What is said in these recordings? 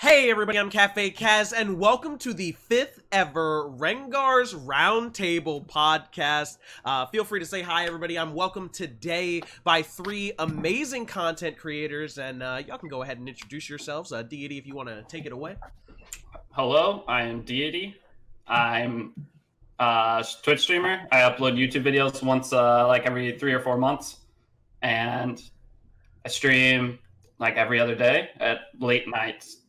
Hey everybody, I'm Cafe Kaz, and welcome to the 5th ever Rengar's Roundtable podcast. Feel free to say hi everybody. I'm welcomed today by three amazing content creators, and y'all can go ahead and introduce yourselves. Deity, if you want to take it away. Hello, I am Deity. I'm a Twitch streamer. I upload YouTube videos once like every 3 or 4 months, and I stream like every other day at late nights.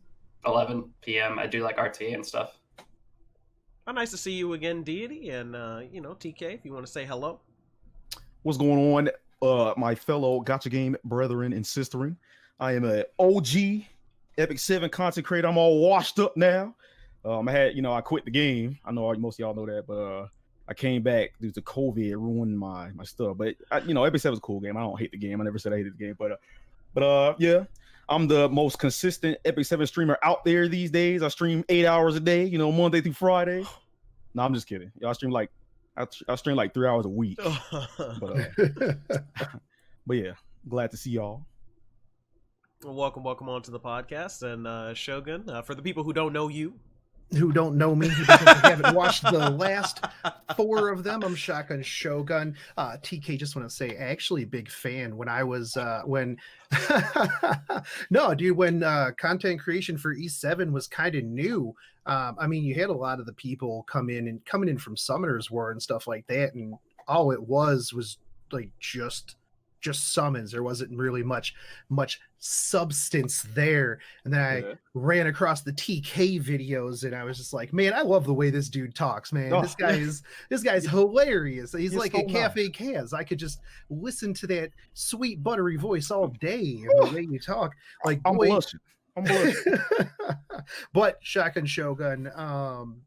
11 p.m. I do like RTA and stuff. Nice to see you again, Deity, and TK, if you want to say hello. What's going on, my fellow Gotcha Game brethren and sisterin? I am an OG Epic 7 content creator. I'm all washed up now. I quit the game. I know most of y'all know that, but I came back due to COVID ruined my stuff. But Epic 7 is a cool game. I don't hate the game. I never said I hated the game, but yeah. I'm the most consistent Epic 7 streamer out there these days. I stream 8 hours a day, Monday through Friday. No, I'm just kidding. I stream like 3 hours a week. But yeah, glad to see y'all. Well, welcome on to the podcast. And Shogun, for the people who don't know you, who don't know me because they haven't watched the last 4 of them, I'm Shotgun Shogun. TK, just want to say, actually a big fan when I was when content creation for E7 was kind of new. You had a lot of the people coming in from Summoners War and stuff like that, and all it was like just summons. There wasn't really much substance there. And then I ran across the TK videos, and I was just like, man, I love the way this dude talks, man. This guy's hilarious. He's like a Cafe Kaz. I could just listen to that sweet buttery voice all day and the way you talk. Like, I'm blushing. But Shotgun Shogun, I'm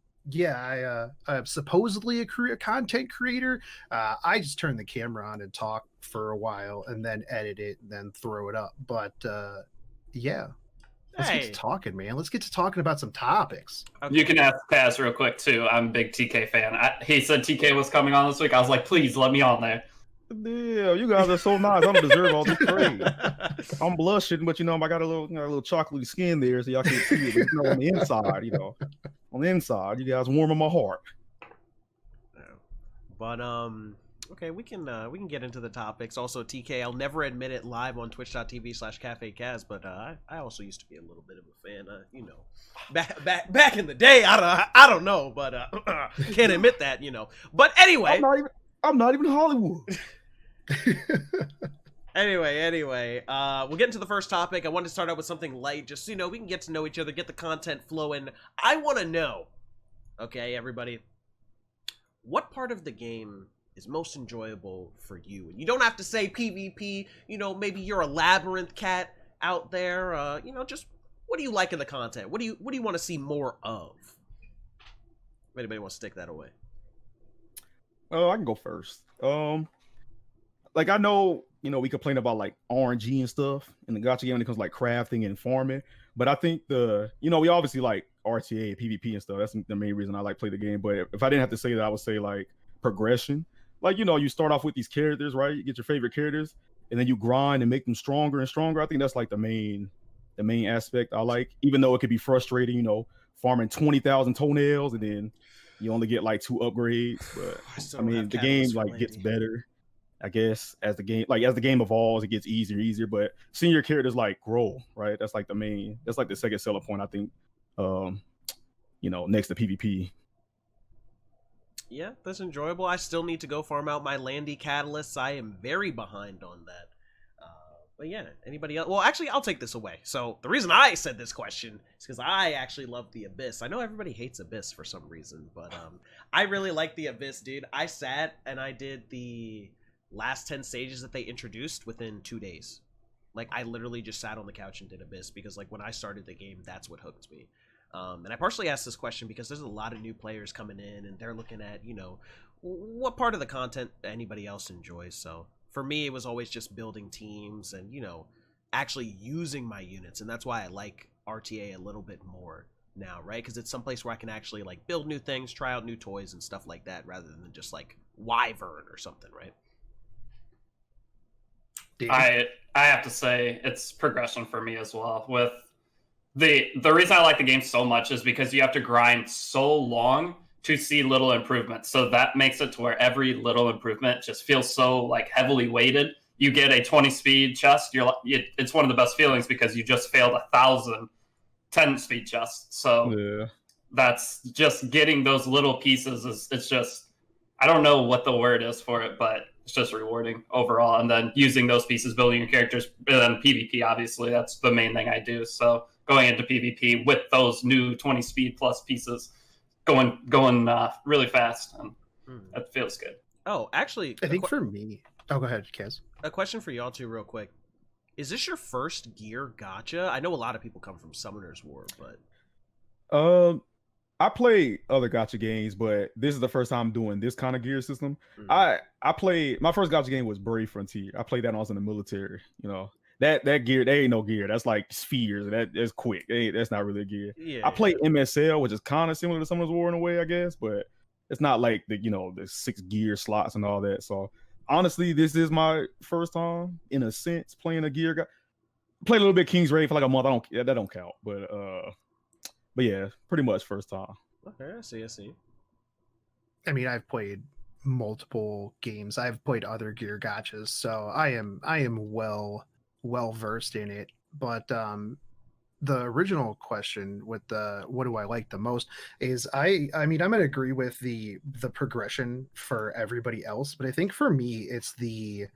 supposedly a content creator. I just turn the camera on and talk for a while and then edit it and then throw it up. But let's get to talking, man. Let's get to talking about some topics. Okay. You can ask Paz real quick too. I'm a big TK fan. He said TK was coming on this week. I was like, please let me on there. Yeah, you guys are so nice. I don't deserve all this praise. I'm blushing, but I got a little chocolatey skin there, so y'all can't see it. But, on the inside, on the inside, you guys warming my heart. But okay, we can get into the topics. Also, TK, I'll never admit it live on twitch.tv/CafeKaz, but I also used to be a little bit of a fan. Back in the day, I don't know, but can't admit that, But anyway, I'm not even Hollywood. Anyway, we'll get into the first topic. I wanted to start out with something light, just so we can get to know each other, get the content flowing. I want to know, okay, everybody, what part of the game is most enjoyable for you? And you don't have to say PvP, maybe you're a labyrinth cat out there, just what do you like in the content? What do you want to see more of? If anybody wants to stick that away. I can go first. I know, we complain about like RNG and stuff in the gacha game when it comes to like crafting and farming, but I think we obviously like RTA, PvP and stuff. That's the main reason I like play the game. But if I didn't have to say that, I would say like progression. Like, you start off with these characters, right? You get your favorite characters, and then you grind and make them stronger and stronger. I think that's like the main aspect I like, even though it could be frustrating, farming 20,000 toenails and then you only get like 2 upgrades. But the game like gets better, I guess, as the game evolves. It gets easier and easier. But seeing your characters like grow, right? That's like the second selling point, I think. Next to PvP. Yeah, that's enjoyable. I still need to go farm out my Landy catalysts. I am very behind on that. But yeah, anybody else? Well, actually, I'll take this away. So the reason I said this question is because I actually love the Abyss. I know everybody hates Abyss for some reason, but I really like the Abyss, dude. I sat and I did the last 10 stages that they introduced within 2 days. Like, I literally just sat on the couch and did Abyss because, like, when I started the game, that's what hooked me. And I partially asked this question because there's a lot of new players coming in and they're looking at, what part of the content anybody else enjoys. So for me, it was always just building teams and, actually using my units. And that's why I like RTA a little bit more now, right? Because it's someplace where I can actually, like, build new things, try out new toys and stuff like that rather than just, like, Wyvern or something, right? I have to say it's progression for me as well. With the reason I like the game so much is because you have to grind so long to see little improvements. So that makes it to where every little improvement just feels so like heavily weighted. You get a 20 speed chest, it's one of the best feelings because you just failed 1,000 10 speed chests. So that's just getting those little pieces it's just, I don't know what the word is for it, but it's just rewarding overall. And then using those pieces, building your characters, and then PvP, obviously, that's the main thing I do. So going into PvP with those new 20 speed plus pieces, going really fast, and that feels good. Oh, actually, I think for me, go ahead, Kaz. A question for y'all too, real quick. Is this your first gear gacha? I know a lot of people come from Summoner's War, but I play other gacha games, but this is the first time I'm doing this kind of gear system. I played, my first gacha game was Brave Frontier. I played that when I was in the military. You know, that gear, there ain't no gear. That's like spheres. That's quick. That's not really a gear. Yeah, I play MSL, which is kind of similar to Summoner's War in a way, I guess, but it's not like the the 6 gear slots and all that. So honestly, this is my first time in a sense playing a gear. Played a little bit King's Raid for like a month. That don't count, but yeah, pretty much first time. Okay, I see. I mean, I've played multiple games. I've played other gear gachas, so I am well versed in it. But the original question with the what do I like the most is I mean, I'm gonna agree with the progression for everybody else, but I think for me it's the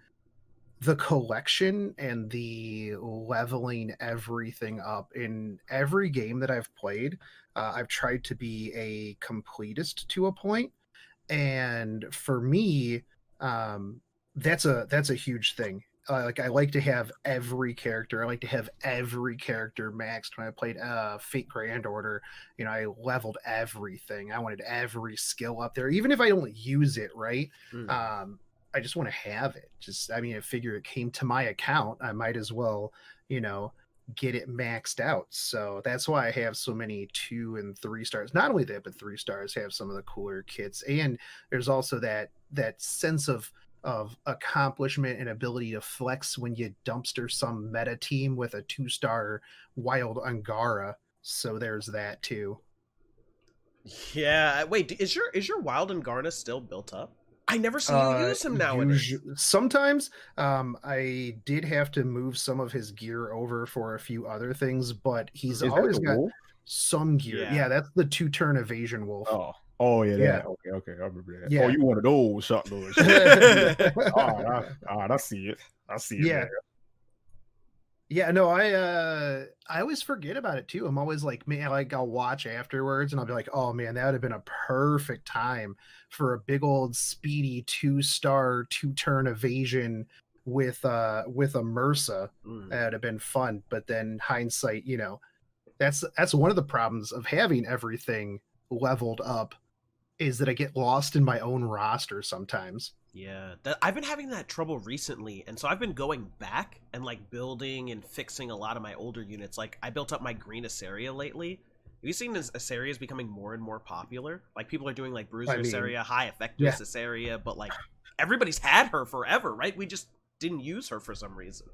collection and the leveling everything up in every game that I've played. I've tried to be a completist to a point, and for me, that's a huge thing. Like I like to have every character. I like to have every character maxed. When I played Fate Grand Order, I leveled everything. I wanted every skill up there, even if I don't use it. Right. I just want to have it. I figure it came to my account. I might as well, get it maxed out. So that's why I have so many 2 and 3 stars. Not only that, but 3 stars have some of the cooler kits. And there's also that sense of accomplishment and ability to flex when you dumpster some meta team with a 2-star wild Angara. So there's that too. Yeah. Wait, is your wild Angara still built up? I never see you use him nowadays. Sometimes I did have to move some of his gear over for a few other things, but he's always got some gear. Yeah, that's the 2-turn evasion wolf. Oh yeah. Okay, I remember that. Yeah. Oh, you one of those shotguns. I see it. Yeah. Man. Yeah, no, I always forget about it too. I'm always like, man, I'll watch afterwards and I'll be like, oh man, that would have been a perfect time for a big old speedy 2-star 2-turn evasion with a MRSA. That would have been fun. But then hindsight, that's one of the problems of having everything leveled up is that I get lost in my own roster sometimes. Yeah, I've been having that trouble recently, and so I've been going back and like building and fixing a lot of my older units. Like I built up my green Asaria lately. Have you seen Asaria is becoming more and more popular? Like people are doing like Bruiser Asaria, high effectiveness Asaria, but like everybody's had her forever, right? We just didn't use her for some reason.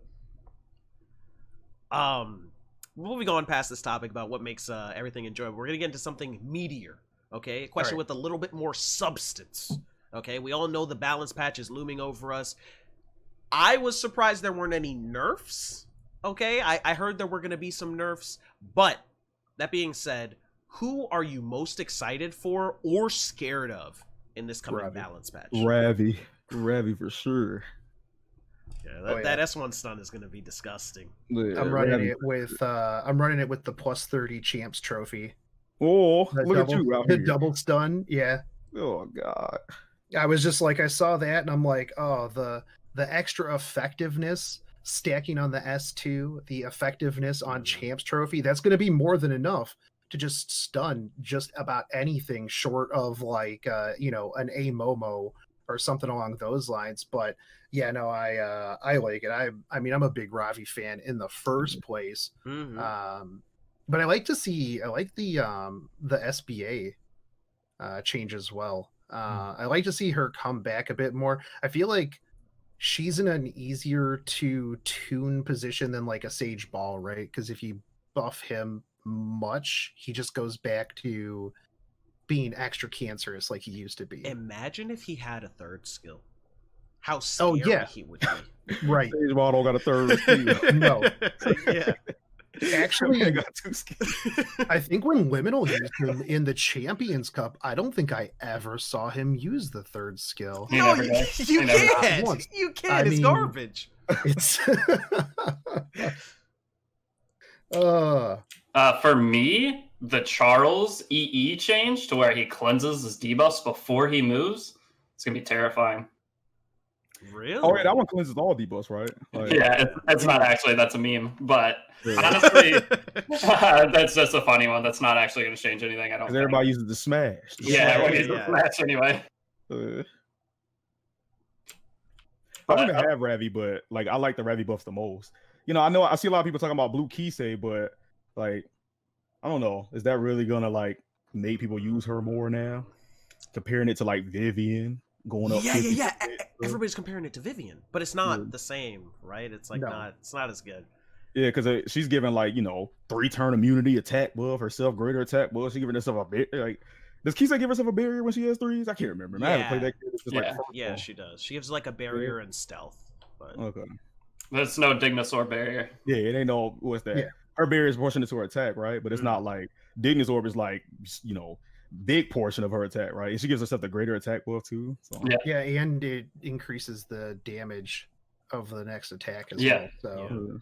Moving on past this topic about what makes everything enjoyable, we're gonna get into something meatier. Okay, a question with a little bit more substance. Okay, we all know the balance patch is looming over us. I was surprised there weren't any nerfs. Okay, I heard there were going to be some nerfs. But, that being said, who are you most excited for or scared of in this coming balance patch? Ravi for sure. Yeah, that S1 stun is going to be disgusting. Yeah, I'm running it with the plus 30 champs trophy. Oh, look at you out here. The double stun, yeah. Oh god. I was just like, I saw that and I'm like, oh, the extra effectiveness stacking on the S2, the effectiveness on Champs Trophy, that's going to be more than enough to just stun just about anything short of like, an A Momo or something along those lines. But yeah, no, I like it. I mean, I'm a big Ravi fan in the first place. But I like the SBA change as well. I like to see her come back a bit more. I feel like she's in an easier to tune position than like a Sage Ball, right? Because if you buff him much. He just goes back to being extra cancerous like he used to be. Imagine if he had a third skill. How scary he would be. Right. Sage Model got a third skill. No. Yeah. Actually, I got 2 skills. I think when Liminal used him in the Champions Cup, I don't think I ever saw him use the third skill. He No, never does. you He never does. can't. Once. You can't. I It's mean- garbage. It's For me, the Charles EE change to where he cleanses his debuffs before he moves, it's gonna be terrifying. Really? Oh yeah, that one cleanses all debuffs, right? Like, Yeah, it's not actually, that's a meme, but yeah. honestly, that's just a funny one. That's not actually going to change anything, I don't 'Cause think. everybody uses the smash. Yeah, we'll use Yeah. the match anyway. I But, don't even have Ravi, but like I like the Ravi buffs the most. You know I see a lot of people talking about Blue Kisei, but like I don't know, is that really gonna like make people use her more now? Comparing it to like Vivian going up. Yeah. 50%. Everybody's comparing it to Vivian, but it's not Yeah. the same, right? It's like No. it's not as good. Yeah, because she's giving like 3-turn immunity attack buff herself, greater attack buff. She's giving herself a bit like. Does Kisei give herself a barrier when she has 3s? I can't remember. I haven't played that kid. It's just Yeah. like first Yeah, one. she does. She gives like a barrier and stealth. But Okay. There's no Dignosaur barrier. Yeah, it ain't no what's that? Yeah. Her barrier is proportionate to her attack, right? But it's not like Dignity's Orb is like big portion of her attack, right? And she gives herself the greater attack buff too. So. Yeah. yeah, and it increases the damage of the next attack as Yeah. well. So Yeah.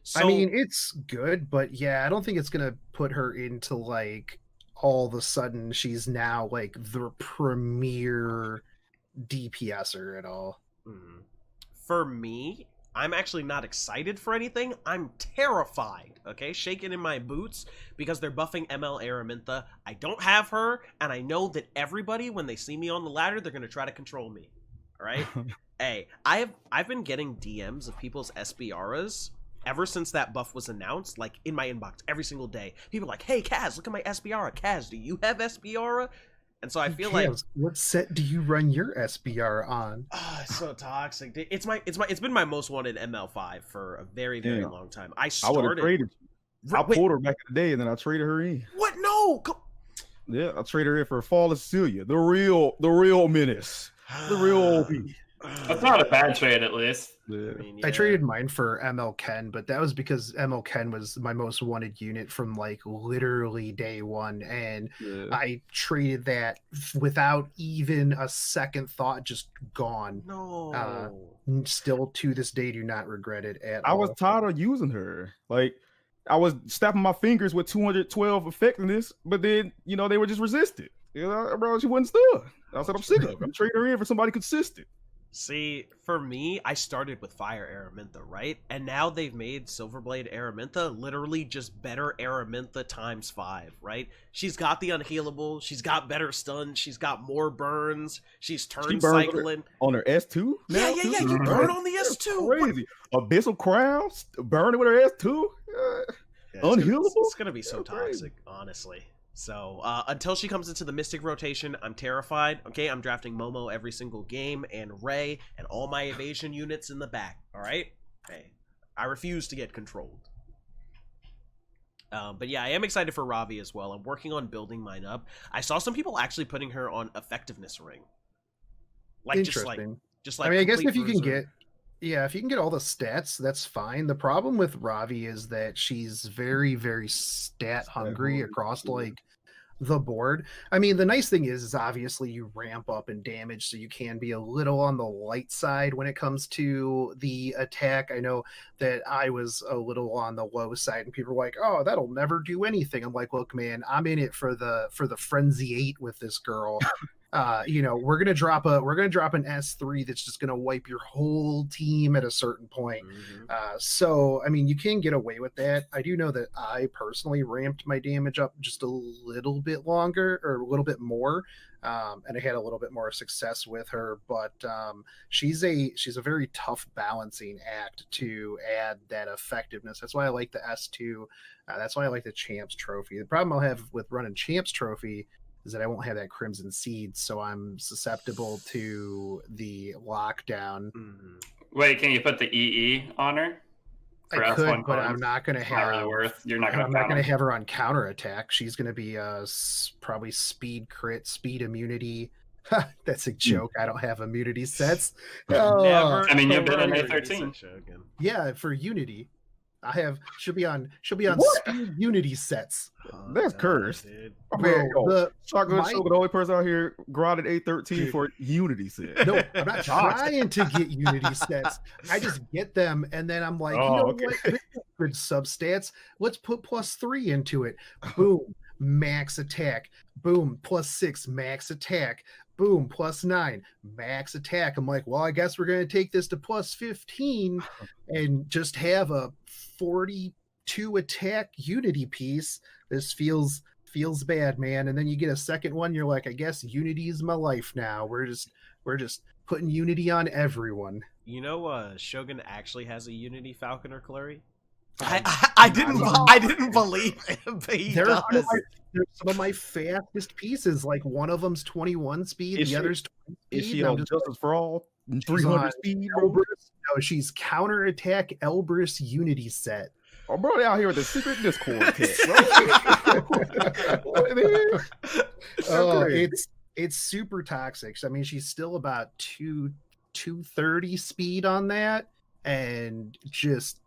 so, I mean, it's good, but yeah, I don't think it's gonna put her into like all of a sudden she's now like the premier DPSer at all. for me, I'm actually not excited for anything. I'm terrified, okay? Shaking in my boots because they're buffing ML Araminta. I don't have her, and I know that everybody, when they see me on the ladder, they're going to try to control me, all right? Hey, I've been getting DMs of people's SBRs ever since that buff was announced, like in my inbox every single day. People are like, hey, Kaz, look at my SBR. Kaz, do you have SBR? And so I feel like What set do you run your SBR on? it's so toxic. It's been my most wanted ML5 for a very, very Yeah. long time. I I would have started. traded you. I Wait, pulled her back in the day and then I traded her in. what? No. Yeah, I traded her in for Flawless Cecilia, the real menace, the real OP. That's not a bad trade, at least. Yeah. mean, I yeah. traded mine for ML Ken, but that was because ML Ken was my most wanted unit from like literally day one, and Yeah. I traded that without even a second thought, just gone. No. Still to this day, do not regret it at I all. was tired of using her. Like I was snapping my fingers with 212 effectiveness, but then they were just resisted. Bro, she wasn't stuck. I said I'm sick of it. I'm trading her in for somebody consistent. See, for me, I started with Fire Araminta, right? And now they've made Silverblade Araminta literally just better Araminta times 5, right? She's got the unhealable, she's got better stun, she's got more burns, she's turn burns cycling. On her S2? Yeah, now, too? you Mhm. burn on the That's S2. What? crazy. Abyssal Crown, burning with her S2? Yeah, it's gonna- Unhealable? It's gonna be so That's crazy. toxic, honestly. So until she comes into the Mystic rotation, I'm terrified. Okay, I'm drafting Momo every single game and Ray and all my evasion units in the back. All right, hey, I refuse to get controlled. But yeah, I am excited for Ravi as well. I'm working on building mine up. I saw some people actually putting her on effectiveness ring. Like Interesting. just like I mean, I guess complete if you can bruiser. if you can get all the stats, that's fine. The problem with Ravi is that she's very, very stat hungry hungry, across yeah. like the board. I mean, the nice thing is obviously you ramp up in damage, so you can be a little on the light side when it comes to the attack. I know that I was a little on the low side, and people were like, "Oh, that'll never do anything." I'm like, "Look, man, I'm in it for the Frenzy 8 with this girl." We're gonna drop an S3 that's just gonna wipe your whole team at a certain point. Mhm. So I mean, you can get away with that. I do know that I personally ramped my damage up just a little bit longer or a little bit more, and I had a little bit more success with her. But she's a very tough balancing act to add that effectiveness. That's why I like the S2. That's why I like the Champs Trophy. The problem I'll have with running Champs Trophy is that I won't have that Crimson Seed, so I'm susceptible to the lockdown. Mhm. Wait, can you put the EE on her? for I S1 could, but I'm coins. not going to It's not have. really worth. You're not going I'm to not count going to them. have her on counterattack. She's going to be probably speed crit, speed immunity. That's a joke. I don't have immunity sets. Never. I mean, you've been in never A13. use Shogun. Yeah, for Unity, I have. She'll be on What? speed Unity sets. Oh, That's no, cursed. dude. Bro, The Shotgun my- Shogun, the only person out here grinded A13 for Unity set. No, I'm not trying to get Unity sets. I just get them, and then I'm like, you know okay. what? This is good substats. Let's put +3 into it. Boom, max attack. Boom, +6 max attack. Boom, +9 max attack. I'm like, well, I guess we're gonna take this to +15 and just have a 42 attack Unity piece. This feels bad, man. And then you get a second one, you're like, I guess Unity is my life now. We're just putting Unity on everyone. You know, Shogun actually has a Unity Falconer Clary. I didn't believe him, but he They're does. some of my fastest pieces. Like one of them's 21 speed, Is the she- other's 20 speed. Is she and I'm on just Justice for All? on 300 speed, bro? Elbrus. No, she's counterattack Elbrus Unity set. Oh, bro, they out here with the secret Discord text, bro. What the heck? Oh, crazy. it's super toxic. I mean, she's still about 230 speed on that, and just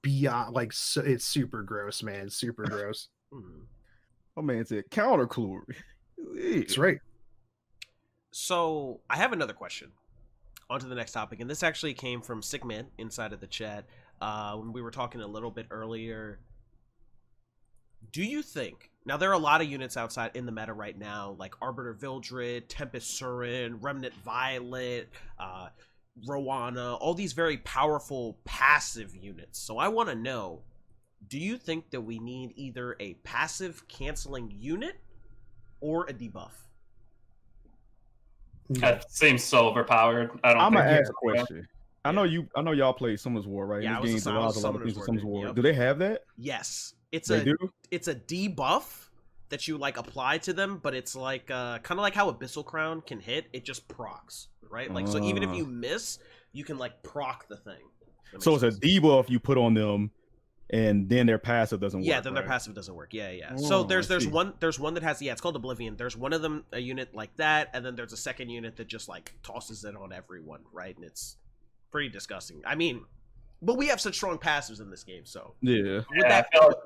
beyond like so, it's super gross, man. Super gross. Hmm. Oh man, it's a counter clue. That's right. So I have another question. On to the next topic, and this actually came from Sickman inside of the chat when we were talking a little bit earlier. Do you think, now there are a lot of units outside in the meta right now, like Arbiter Vildred, Tempest Surin, Remnant Violet, Rowana, all these very powerful passive units. So I want to know, do you think that we need either a passive canceling unit or a debuff? That seems so overpowered. I don't I'm think gonna you- ask a question. I know y'all play Summoners War, right? Yeah, I In was this game, a- I was allows a lot of things Summoners for Summoners War, War. yep. Do they have that? Yes. It's They do. It's a debuff that you like apply to them, but it's like kind of like how Abyssal Crown can hit. It just procs, right? Like so, even if you miss, you can like proc the thing. That So makes it's a sense. debuff you put on them, and then their passive doesn't work. Yeah, then their right? passive doesn't work. Yeah. Oh, So I see. there's one that has it's called Oblivion. There's one of them, a unit like that, and then there's a second unit that just like tosses it on everyone, right? And it's pretty disgusting. I mean, but we have such strong passives in this game, so Yeah. would I feel like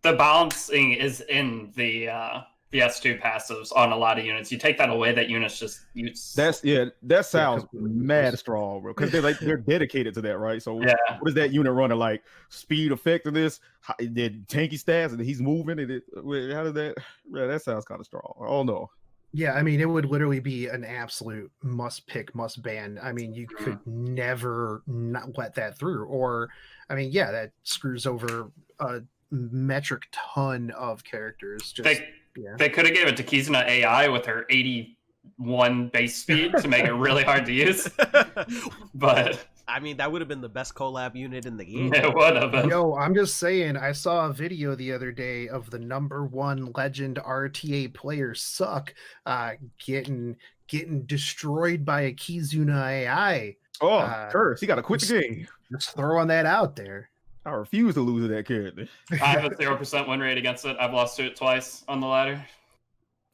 the balancing is in the S2 passives on a lot of units. You take that away, that unit's just That sounds completely mad gross. strong, bro. Because they're dedicated to that, right? So Yeah. what is that unit running like? Speed effectiveness, did tanky stats, and he's moving. How does that? Yeah, that sounds kind of strong. Oh no. Yeah, I mean, it would literally be an absolute must pick, must ban. I mean, you could never not let that through. Or, I mean, yeah, that screws over a metric ton of characters. Just yeah. They could have gave it to Kizuna AI with her 81 base speed to make it really hard to use, but I mean, that would have been the best collab unit in the game. it would have been. Yo, I'm just saying, I saw a video the other day of the #1 legend RTA player Suck getting destroyed by a Kizuna AI. Oh, curse! He got to quit the game. Just throwing that out there. I refuse to lose to that character. I have a 0% win rate against it. I've lost to it twice on the ladder.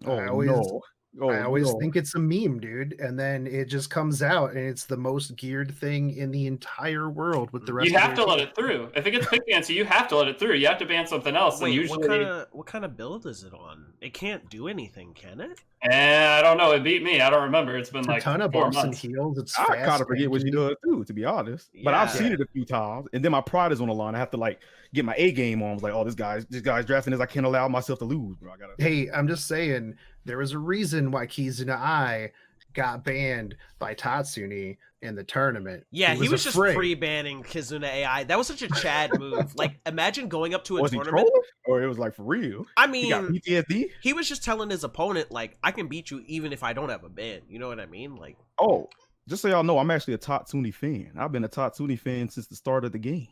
Oh I always- no! Oh, I always no. think it's a meme, dude, and then it just comes out, and it's the most geared thing in the entire world with the rest. You of have their to let team. it through. If it gets picked against you, you have to let it through. You have to ban something else. And Wait, usually, what kind of build is it on? It can't do anything, can it? I don't know. It beat me. I don't remember. It's been It's a like ton of 4 bumps and months. heals. It's I fast, kind of forget what she tanky. does too, to be honest. But I've Yeah. seen it a few times, and then my pride is on the line. I have to like get my A game on. I was like, oh, this guy's drafting this. I can't allow myself to lose, bro. I gotta. Hey, I'm just saying there was a reason why Kizuna Ai got banned by Tatsuni in the tournament. Yeah, he was just afraid. pre-banning Kizuna AI. That was such a Chad move. Like, imagine going up to a Was he tournament. trolling, or it was like for real? I He got mean, PTSD. he was just telling his opponent, like, I can beat you even if I don't have a ban. You know what I mean? Like, Oh, just so y'all know, I'm actually a Tatsuni fan. I've been a Tatsuni fan since the start of the game.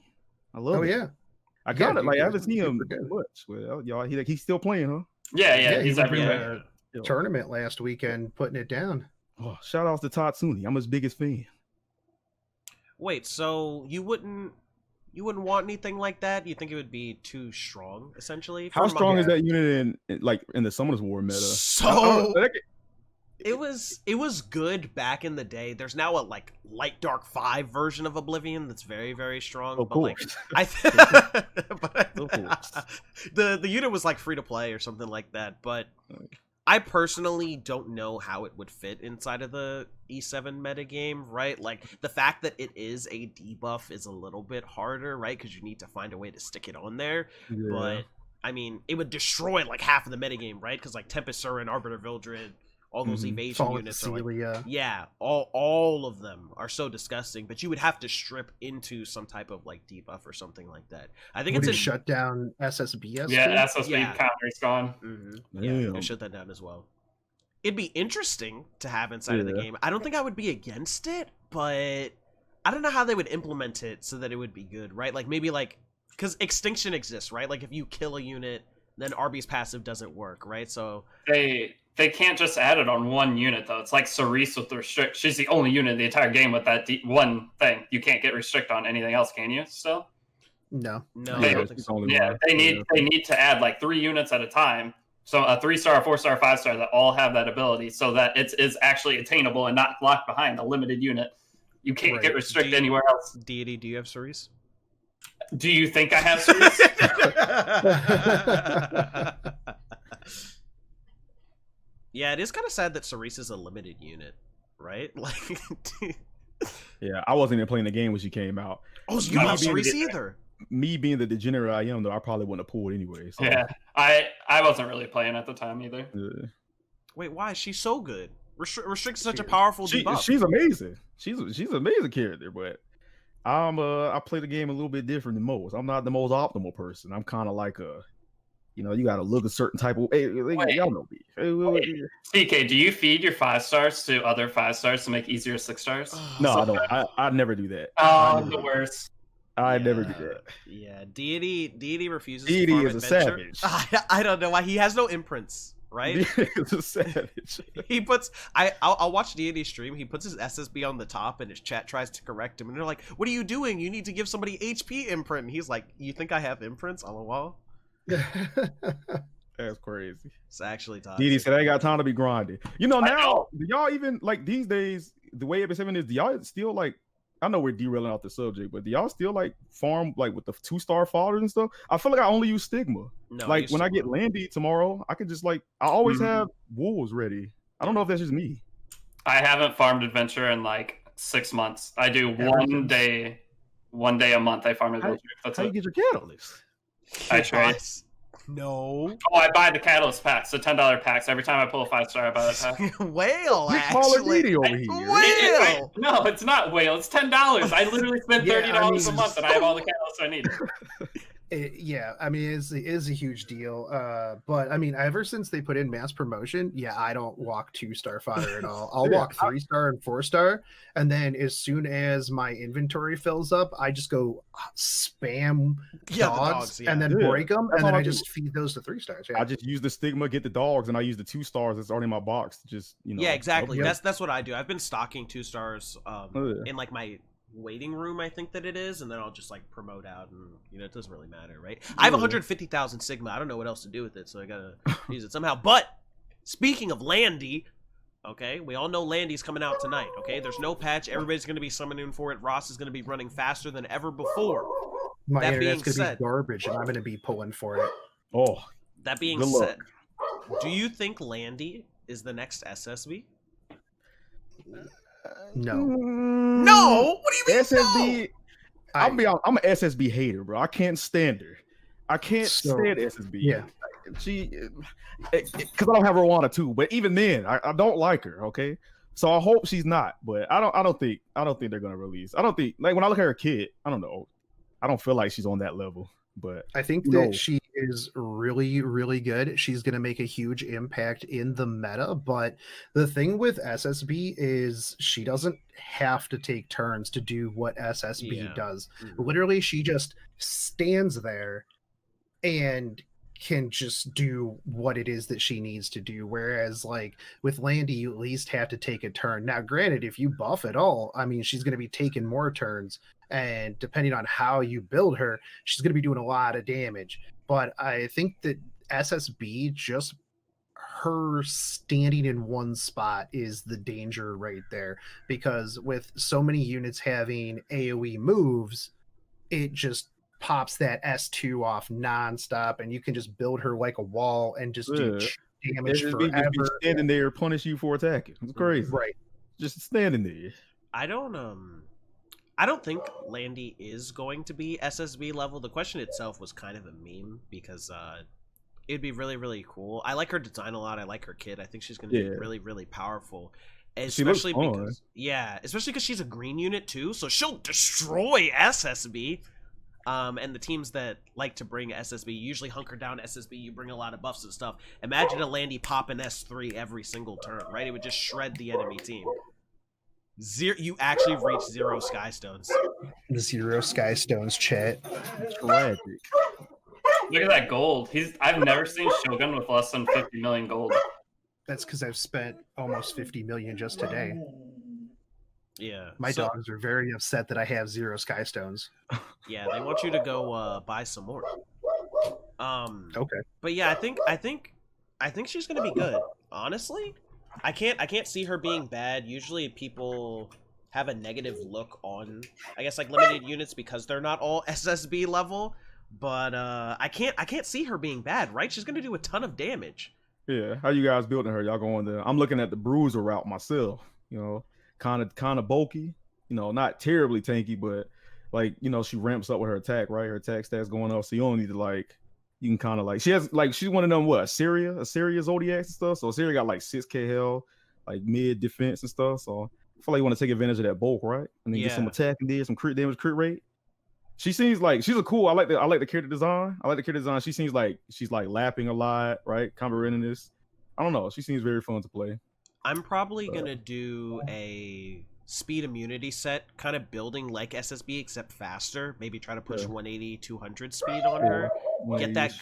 I love Oh it. yeah, I got it. dude, Like I he's haven't seen him super good. much. Well, y'all, he's still playing, huh? Yeah, he he's was in everywhere. a Yo. tournament last weekend, putting it down. Oh, shout outs to Tatsuni. I'm his biggest fan. wait, so you wouldn't you wouldn't want anything like that? You think it would be too strong, essentially? How strong is that unit in the Summoners War meta? So it was good back in the day. There's now a like light dark 5 version of Oblivion that's very, very strong. Of course. The unit was like free to play or something like that. But I personally don't know how it would fit inside of the E7 metagame, right? Like, the fact that it is a debuff is a little bit harder, right? Because you need to find a way to stick it on there. Yeah. But, I mean, it would destroy, like, half of the metagame, right? Because, like, Tempest Surin, Arbiter Vildred, all those evasion units are like, yeah, all of them are so disgusting, but you would have to strip into some type of like debuff or something like that. I think it's a shut down SSB. Yeah, SSB counter's gone. Yeah, shut that down as well. It'd be interesting to have inside of the game. I don't think I would be against it, but I don't know how they would implement it so that it would be good, right? Like maybe like because extinction exists, right? Like if you kill a unit, then RB's passive doesn't work, right? So they can't just add it on one unit, though. It's like Cerise with the restrict. She's the only unit in the entire game with that one thing. You can't get restrict on anything else, can you? Still? No. They need to add like 3 units at a time. So a 3-star, a 4-star, 5-star that all have that ability, so that it is actually attainable and not locked behind a limited unit. You can't get restrict anywhere else. Deity, do you have Cerise? Do you think I have Cerise? Yeah, it is kind of sad that Cerise is a limited unit, right? Like, yeah, I wasn't even playing the game when she came out. Oh, so you don't have Cerise either? Me being the degenerate I am, though, I probably wouldn't have pulled anyway. So. Yeah, I wasn't really playing at the time either. Yeah. Wait, why? She's so good. Restrict's such a powerful debuff. She's amazing. She's an amazing character, but I play the game a little bit different than most. I'm not the most optimal person. I'm kind of like you got to look a certain type of. Hey, y'all know me. TK, do you feed your 5-stars to other 5-stars to make easier 6-stars? No, I don't. I never do that. Oh, the worst. I never do that. Yeah, Deity refuses. Deity to is a savage. I don't know why. He has no imprints, right? He's a savage. He puts. I'll watch Deity stream. He puts his SSB on the top, and his chat tries to correct him, and they're like, "What are you doing? You need to give somebody HP imprint." And he's like, "You think I have imprints on the wall?" That's crazy. It's actually toxic. Deity said, "I ain't got time to be grinding." Now, do y'all even like these days? The way AB7 is, do y'all still like? I know we're derailing off the subject, but do y'all still like farm like with the 2-star fodders and stuff? I feel like I only use Stigma. No, like when I get Landy tomorrow, I can just like I always have wolves ready. I don't know if that's just me. I haven't farmed adventure in like 6 months. I do one day a month. I farm adventure. That's how you get your catalyst. I trade. No. Oh, I buy the catalyst packs, the $10 packs. Every time I pull a 5-star, I buy that pack. Whale, actually. Over here. Whale. No, it's not whale. It's $10. I literally spend $30 a month, and I have all the catalysts I need. Yeah, I mean, it is a huge deal. But I mean, ever since they put in mass promotion, I don't walk 2-star fodder at all. I'll walk 3-star and 4-star, and then as soon as my inventory fills up, I just go spam dogs and then break them, and then I just feed those to 3-stars. Yeah. I just use the Stigma, get the dogs, and I use the 2-stars that's already in my box to just Yeah, exactly. That's what I do. I've been stocking 2-stars in like my waiting room, I think that it is, and then I'll just like promote out, and it doesn't really matter, right? I have 150,000 Sigma. I don't know what else to do with it, so I gotta use it somehow. But speaking of Landy, okay, we all know Landy's coming out tonight. Okay, there's no patch. Everybody's gonna be summoning for it. Ross is gonna be running faster than ever before. My internet's gonna be garbage, and I'm gonna be pulling for it. Oh, that being said, do you think Landy is the next SSB? No. No. What do you mean? SSB. I'm an SSB hater, bro. I can't stand her. I can't stand SSB. Yeah. Because I don't have Rwanda too. But even then, I don't like her. Okay. So I hope she's not. But I don't think they're gonna release. I don't think like when I look at her kid, I don't know. I don't feel like she's on that level. But I think that she is really, really good. She's going to make a huge impact in the meta. But the thing with SSB is she doesn't have to take turns to do what SSB does. Literally, she just stands there and can just do what it is that she needs to do. Whereas like with Landy, you at least have to take a turn. Now, granted, if you buff at all, I mean, she's going to be taking more turns. And depending on how you build her, she's going to be doing a lot of damage. But I think that SSB, just her standing in one spot is the danger right there. Because with so many units having AoE moves, it just pops that S2 off nonstop, and you can just build her like a wall and just do damage SSB forever. just be standing there, punish you for attacking. It's crazy. Right. Just standing there. I don't think Landy is going to be SSB level. The question itself was kind of a meme because it'd be really, really cool. I like her design a lot. I like her kit. I think she's going to be really, really powerful. Especially because she's a green unit too, so she'll destroy SSB. And the teams that like to bring SSB usually hunker down SSB. You bring a lot of buffs and stuff. Imagine a Landy pop an S3 every single turn, right? It would just shred the enemy team. You actually reached 0 Skystones. 0 Skystones, chat. Tragic. Look at that gold. I've never seen Shogun with less than 50 million gold. That's because I've spent almost 50 million just today. Yeah. My dogs are very upset that I have 0 Skystones. Yeah, they want you to go buy some more. Okay. But yeah, I think she's gonna be good. Honestly, I can't see her being bad. Usually, people have a negative look on, I guess, like limited units because they're not all SSB level. But I can't see her being bad, right? She's gonna do a ton of damage. Yeah. How you guys building her? Y'all going there? I'm looking at the bruiser route myself. You know, kind of bulky. You know, not terribly tanky, but like, you know, she ramps up with her attack, right? Her attack stats going up, so you don't need to like. You can kind of like she's one of them Assyria Zodiacs and stuff. So Assyria got like 6k health, like mid defense and stuff. So I feel like you want to take advantage of that bulk, right? And then get some attack and some crit damage, crit rate. She seems like she's a cool. I like the character design. She seems like she's like lapping a lot, right? Combating this. I don't know. She seems very fun to play. I'm probably gonna do a speed immunity set, kind of building like SSB except faster. Maybe try to push 180, 200 speed on her. Get that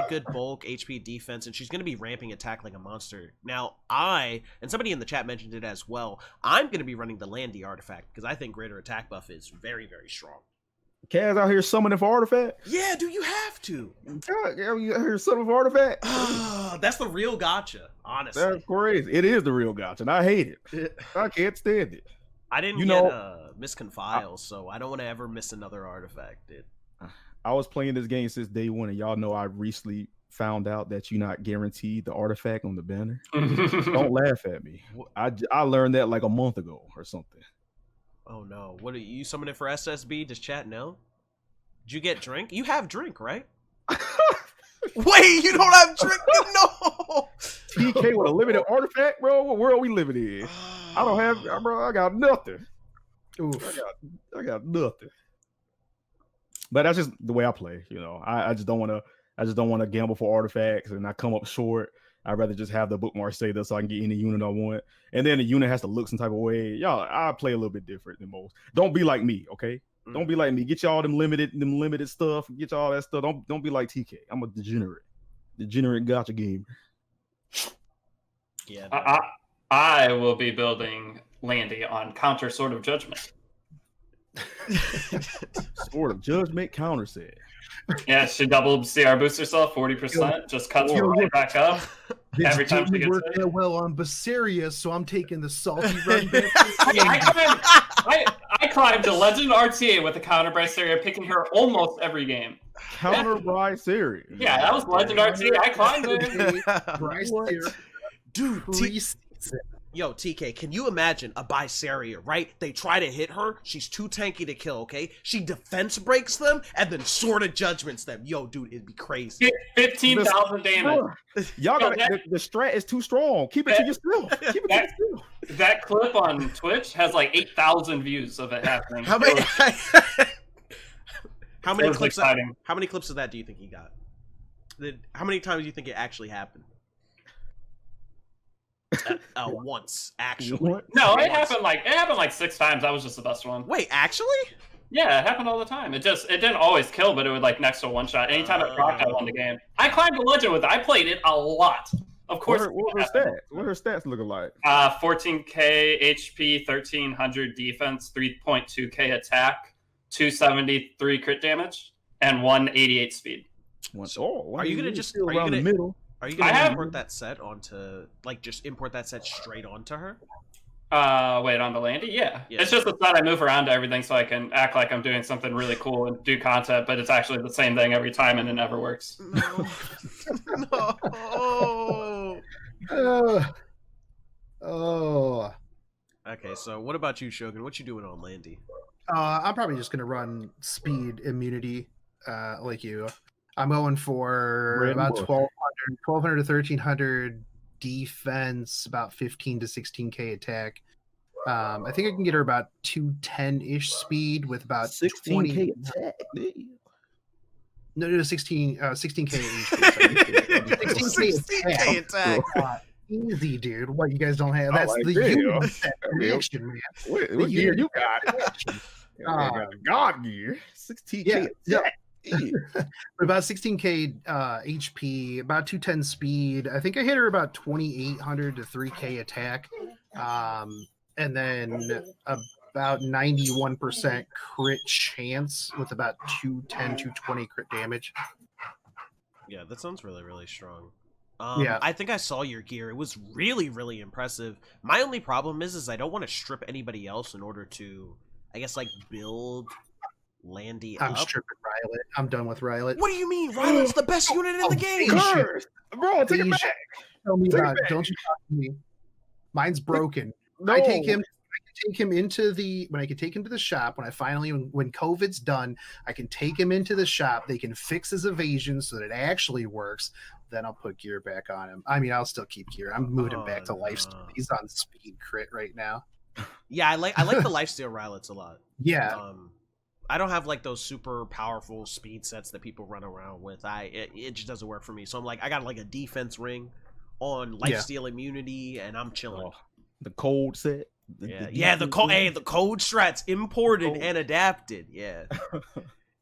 good bulk, HP, defense, and she's gonna be ramping attack like a monster. Now, and somebody in the chat mentioned it as well, I'm gonna be running the Landy artifact because I think greater attack buff is very, very strong. Kaz out here summoning for artifact? Yeah, do you have to? Yeah, you out here summoning for artifact? That's the real gotcha, honestly. That's crazy. It is the real gotcha, and I hate it. I can't stand it. I didn't get Miss Confiles, so I don't want to ever miss another artifact. I was playing this game since day one, and y'all know I recently found out that you're not guaranteed the artifact on the banner. Don't laugh at me. I learned that like a month ago or something. Oh no! What are you summoning for SSB? Does chat know? Did you get drink? You have drink, right? Wait, you don't have drink? No. TK with a limited artifact, bro. What world we living in? I don't have, bro. I got nothing. Oof. I got nothing. But that's just the way I play. You know, I just don't want to gamble for artifacts and I come up short. I'd rather just have the bookmark say this so I can get any unit I want. And then the unit has to look some type of way. Y'all, I play a little bit different than most. Don't be like me, okay? Don't be like me. Get y'all them limited stuff. Get y'all that stuff. Don't be like TK. I'm a degenerate gotcha gamer. Yeah. I will be building Landy on counter Sword of Judgment. Sword of Judgment counter set. Yeah, she doubled CR boost herself 40%. Just cuts right back up every time she gets hit. That well on Bassaria, so I'm taking the salty run back. I climbed to Legend RTA with a counter Bassaria, picking her almost every game. Counter Bassaria. Yeah, that was Legend RTA. I climbed it. Dude, yo, TK, can you imagine a Bisaria, right? They try to hit her, she's too tanky to kill, okay? She defense breaks them, and then Sword of Judgments them. Yo, dude, it'd be crazy. 15,000 damage. Y'all got the strat is too strong. Keep it to yourself. That clip on Twitch has like 8,000 views of it happening. How many clips of that do you think he got? How many times do you think it actually happened? Once, actually. No, it happened like 6 times. That was just the best one. Wait, actually? Yeah, it happened all the time. It didn't always kill, but it would like next to one shot. Anytime it procced, I won the game. I climbed a legend with it. I played it a lot. Of course. What were her stats? What are her stats looking like? 14k HP, 1300 defense, 3.2k attack, 273 crit damage, and 188 speed. Are you gonna just around the middle? Are you gonna import that set onto just import that set straight onto her? Wait, on the Landy? Yeah. It's just a set I move around to everything so I can act like I'm doing something really cool and do content, but it's actually the same thing every time and it never works. No. Oh. Okay, so what about you, Shogun? What you doing on Landy? I'm probably just gonna run speed immunity, like you. I'm going for about 1200 to 1300 defense, about 15 to 16k attack. I think I can get her about 210-ish speed with about 16k attack. No, 16k HP. 16k attack. Easy, dude. What, you guys don't have? That's like the that. reaction, man. What gear you got? God gear. 16k attack. About 16k HP, about 210 speed. I think I hit her about 2800 to 3k attack, and then about 91% crit chance with about 210 220 crit damage. Yeah, that sounds really, really strong. Yeah, I think I saw your gear. It was really, really impressive. My only problem is I don't want to strip anybody else in order to, I guess, like build Landy I'm up. stripping Rylet. I'm done with Rylet. What do you mean? Rylet's the best unit in the game. Bro, take it back. Tell me about it. Don't you talk to me. Mine's broken. No. I can take him into the shop when COVID's done. I can take him into the shop. They can fix his evasion so that it actually works. Then I'll put gear back on him. I mean, I'll still keep gear. I'm moving him back to lifesteal. He's on speed crit right now. Yeah, I like the lifesteal Rylets a lot. Yeah. I don't have like those super powerful speed sets that people run around with. It just doesn't work for me. So I'm like, I got like a defense ring on lifesteal immunity, and I'm chilling. The cold set. The code strats imported and adapted. Yeah.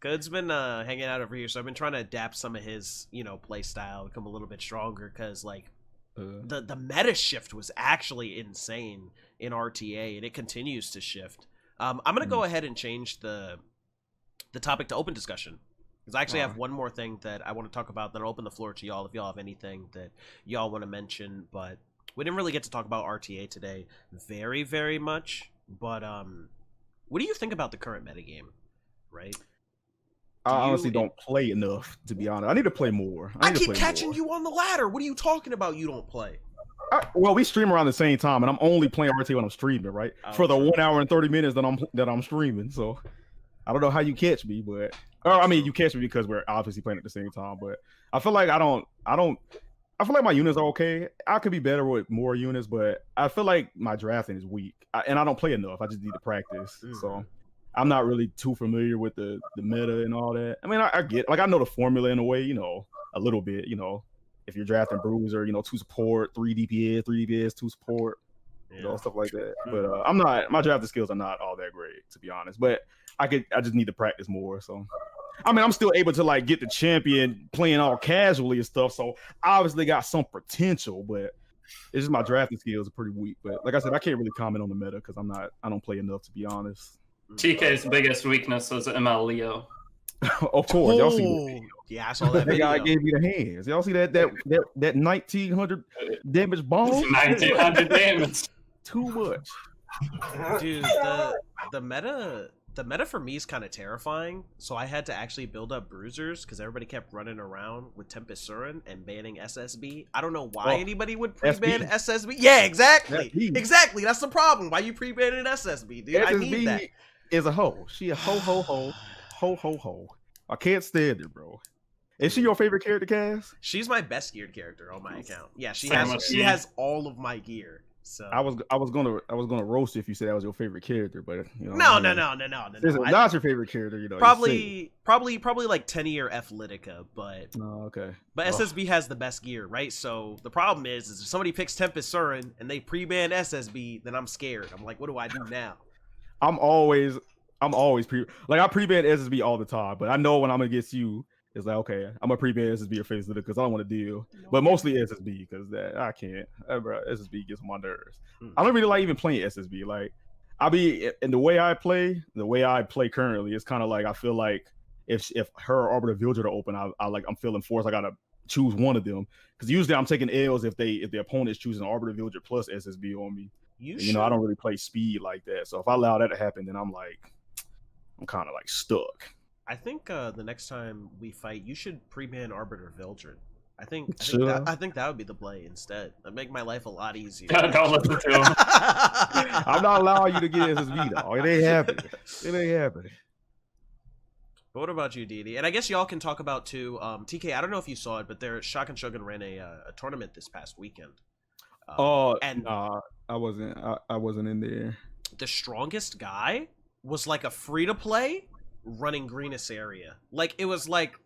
Cud's been hanging out over here, so I've been trying to adapt some of his, play style, become a little bit stronger, because like the meta shift was actually insane in RTA, and it continues to shift. I'm gonna go ahead and change the topic to open discussion, because I actually have one more thing that I want to talk about. Then I'll open the floor to y'all if y'all have anything that y'all want to mention. But we didn't really get to talk about RTA today very, very much. But what do you think about the current metagame? Right? I honestly don't play enough, to be honest. I need to play more. I keep catching you on the ladder. What are you talking about? You don't play. Well, we stream around the same time, and I'm only playing RTA when I'm streaming, right? For the 1 hour and 30 minutes that I'm streaming. So I don't know how you catch me, but you catch me because we're obviously playing at the same time. But I feel like I feel like my units are okay. I could be better with more units, but I feel like my drafting is weak, and I don't play enough. I just need to practice. So I'm not really too familiar with the meta and all that. I mean, I get, like, I know the formula in a way, a little bit, if you're drafting Bruiser, 2 support, 3 DPS, 2 support, stuff like that. But my drafting skills are not all that great, to be honest. But I just need to practice more. So, I mean, I'm still able to like get the champion playing all casually and stuff. So obviously got some potential, but it's just my drafting skills are pretty weak. But like I said, I can't really comment on the meta because I don't play enough, to be honest. TK's biggest weakness is ML Leo. Of course, y'all see. Yeah, I saw that video. That guy gave me the hands. Y'all see that 1900 damage bomb? 1900 damage. Too much. Dude, the meta for me is kind of terrifying. So I had to actually build up bruisers because everybody kept running around with Tempest Surin and banning SSB. I don't know why anybody would pre-ban SSB. Yeah, exactly. Exactly. That's the problem. Why you pre-banning SSB, dude? I need that. Is a hoe. She a ho. I can't stand her, bro. Is she your favorite character, Cass? She's my best geared character on my account. Yeah, she has all of my gear. So I was gonna roast you if you said that was your favorite character, but no. This is not your favorite character, Probably like Tenny or Athletica, but okay. But SSB has the best gear, right? So the problem is if somebody picks Tempest Surin and they pre-ban SSB, then I'm scared. I'm like, what do I do now? I'm always I'm always I pre-ban SSB all the time, but I know when I'm against you, it's like, okay, I'm gonna pre-ban SSB or face it because I don't want to deal. But mostly SSB because that I can't. Bro, SSB gets on my nerves. I don't really like even playing SSB. Like I be in the way I play currently, it's kind of like I feel like if her Arbiter Villager to open, I'm feeling forced. I gotta choose one of them because usually I'm taking L's if the opponent's choosing Arbiter Villager plus SSB on me. You know, I don't really play speed like that. So if I allow that to happen, then I'm kind of like stuck. I think the next time we fight, you should pre-ban Arbiter Villager. I think that would be the play instead. That'd make my life a lot easier. Don't listen to him. I'm not allowing you to get SSB though. It ain't happening. It ain't happening. But what about you, Deity? And I guess y'all can talk about too. TK, I don't know if you saw it, but Shotgun Shogun ran a tournament this past weekend. I wasn't in there. The strongest guy was like a free-to-play running greenest area. Like it was like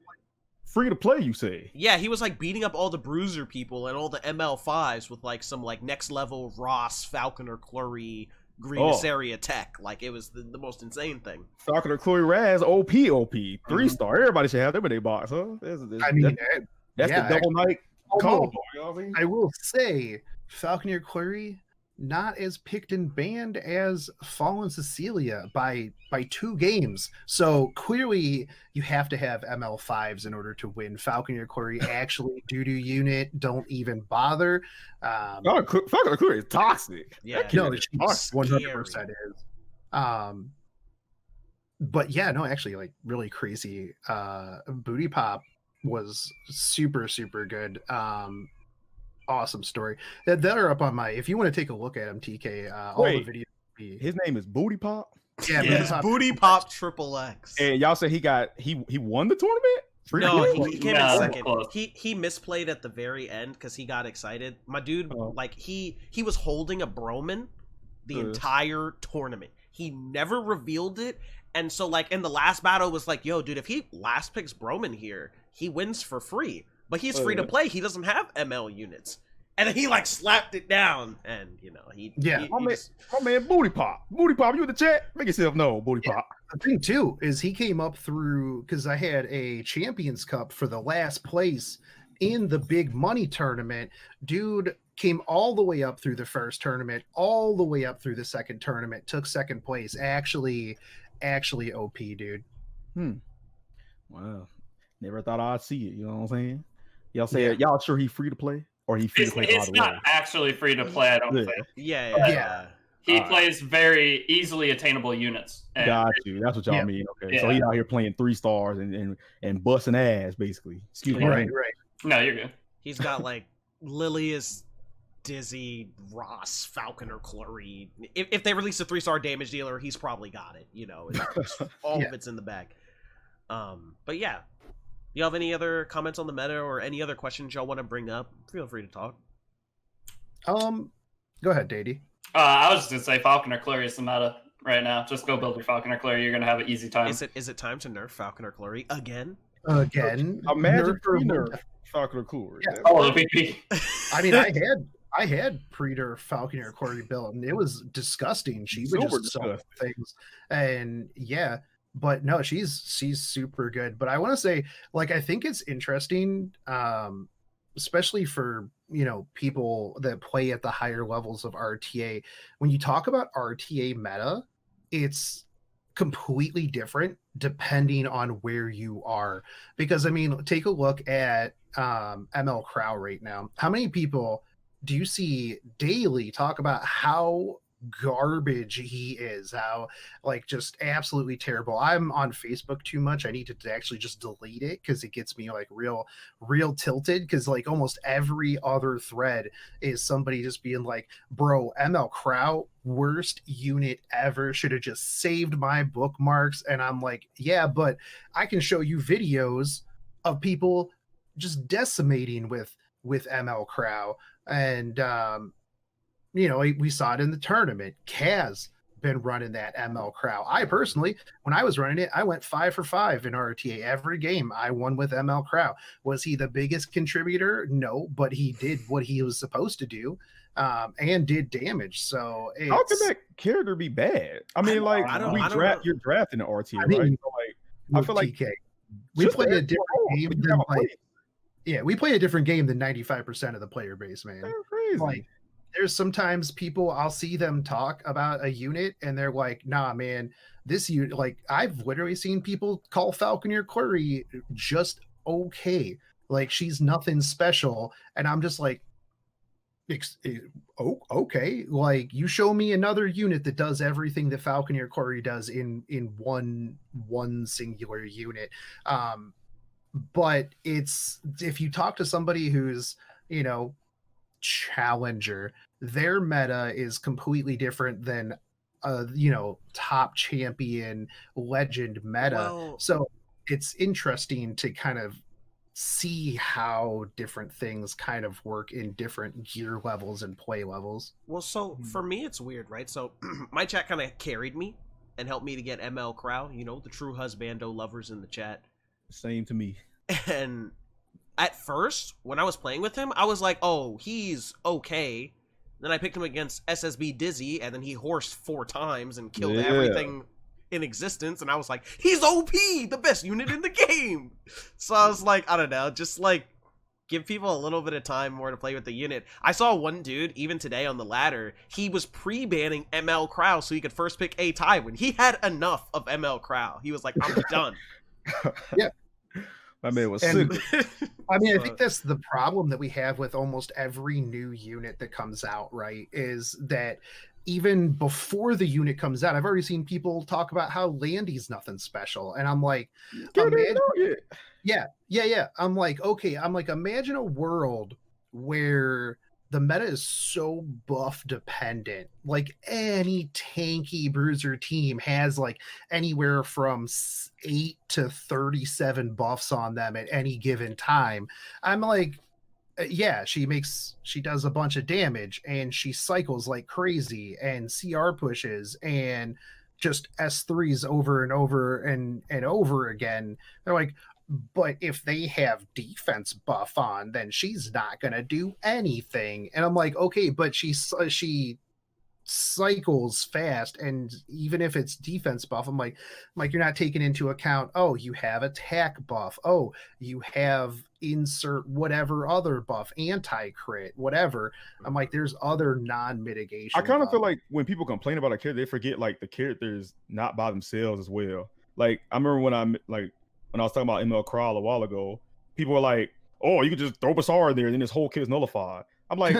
free to play, you say? Yeah, he was like beating up all the bruiser people and all the ML5s with like some like next level Ross, Falconer, Clury, greenest area tech. Like it was the most insane thing. Falconer, Clury, Raz, OP, 3-star. Everybody should have them in their box, huh? That's the double night combo. You know what I mean? I will say, Falconer, Clury, not as picked and banned as Fallen Cecilia by 2 games. So clearly you have to have ML5s in order to win. Falconer Clury actually doo-doo unit, don't even bother. Falconer Clury is toxic. Yeah, no, she 100% is. But yeah, no, actually like really crazy. Booty Pop was super, super good. Awesome story that are up on my, if you want to take a look at him, TK, all the videos. His name is Booty Pop. Yeah, Booty Pop Triple X. And y'all say he won the tournament? No, he came in second. He misplayed at the very end because he got excited. My dude, like he was holding a Broman the entire tournament. He never revealed it, and so like in the last battle it was like, yo, dude, if he last picks Broman here, he wins for free. But he's free to play. He doesn't have ML units. And then he like slapped it down, and you know my man Booty Pop, you in the chat? Make yourself known, Booty Pop. The thing too is he came up through because I had a Champions Cup for the last place in the big money tournament. Dude came all the way up through the first tournament, all the way up through the second tournament, took second place. Actually OP, dude. Wow, never thought I'd see it. You know what I'm saying? Y'all say y'all sure he free to play or he free to play? It's not actually free to play. I don't think. Yeah. He plays very easily attainable units. Got you. That's what y'all mean. Okay, so he out here playing 3 stars and busting ass basically. Excuse me. Right. No, you're good. He's got like Lilius, Dizzy, Ross, Falconer, Clury. If they release a 3-star damage dealer, he's probably got it. You know, all of it's in the bag. But yeah. You have any other comments on the meta or any other questions y'all want to bring up? Feel free to talk. Go ahead, Deity. I was just gonna say Falconer Clury is the meta right now. Just go build your Falconer Clury. You're gonna have an easy time. Is it time to nerf Falconer Clury again? Imagine nerf Falconer Clury. Yeah. Oh, the I mean, I had pre-nerf Falconer Clury built, and it was disgusting. She would just sell things, and but no, she's super good. But I want to say, like, I think it's interesting, especially for, you know, people that play at the higher levels of RTA. When you talk about RTA meta, it's completely different depending on where you are. Because, I mean, take a look at ML Crow right now. How many people do you see daily talk about how garbage he is, how like just absolutely terrible? I'm on Facebook too much. I need to actually just delete it because it gets me like real tilted, because like almost every other thread is somebody just being like, bro, ML Crow, worst unit ever, should have just saved my bookmarks. And I'm like, yeah, but I can show you videos of people just decimating with ML Crow. And you know, we saw it in the tournament. Kaz been running that ML Crow. I personally, when I was running it, I went 5 for 5 in RTA every game. I won with ML Crow. Was he the biggest contributor? No, but he did what he was supposed to do, and did damage. So how can that character be bad? I mean, like you're drafting an RTA, right? So, like, I feel like TK, we play a different game than we play a different game than 95% of the player base, man. They're crazy. Like, there's sometimes people, I'll see them talk about a unit and they're like, nah, man, this unit, like, I've literally seen people call Falconeer Query just okay. Like, she's nothing special. And I'm just like, oh, okay. Like, you show me another unit that does everything that Falconeer Query does in one singular unit. But it's, if you talk to somebody who's, you know, challenger, their meta is completely different than you know, top champion legend meta. Well, so it's interesting to kind of see how different things kind of work in different gear levels and play levels. Well, so for me, it's weird, right? So my chat kind of carried me and helped me to get ML Crow, you know, the true husbando lovers in the chat. Same to me. And at first, when I was playing with him, I was like, oh, he's okay. Then I picked him against SSB Dizzy, and then he horsed 4 times and killed everything in existence. And I was like, he's OP, the best unit in the game. So I was like, I don't know, just like give people a little bit of time more to play with the unit. I saw one dude, even today on the ladder, he was pre-banning ML Crow so he could first pick a Tywin. He had enough of ML Crow. He was like, I'm done. Yeah. My man was And, sick. I mean, I think that's the problem that we have with almost every new unit that comes out, right? Is that even before the unit comes out, I've already seen people talk about how Landy's nothing special. And I'm like, yeah. I'm like, okay, imagine a world where the meta is so buff dependent. Like, any tanky bruiser team has like anywhere from 8 to 37 buffs on them at any given time. I'm like, yeah, she does a bunch of damage and she cycles like crazy and CR pushes and just S3s over and over and over again. They're like, but if they have defense buff on, then she's not gonna do anything. And I'm like, okay, but she cycles fast, and even if it's defense buff, I'm like you're not taking into account, oh, you have attack buff, oh, you have insert whatever other buff, anti-crit, whatever. I'm like, there's other non-mitigation. I kind of feel like when people complain about a character, they forget like the character is not by themselves as well. Like, I remember when I was talking about ML Crawl a while ago, people were like, oh, you could just throw Basar in there and then this whole kit is nullified. I'm like,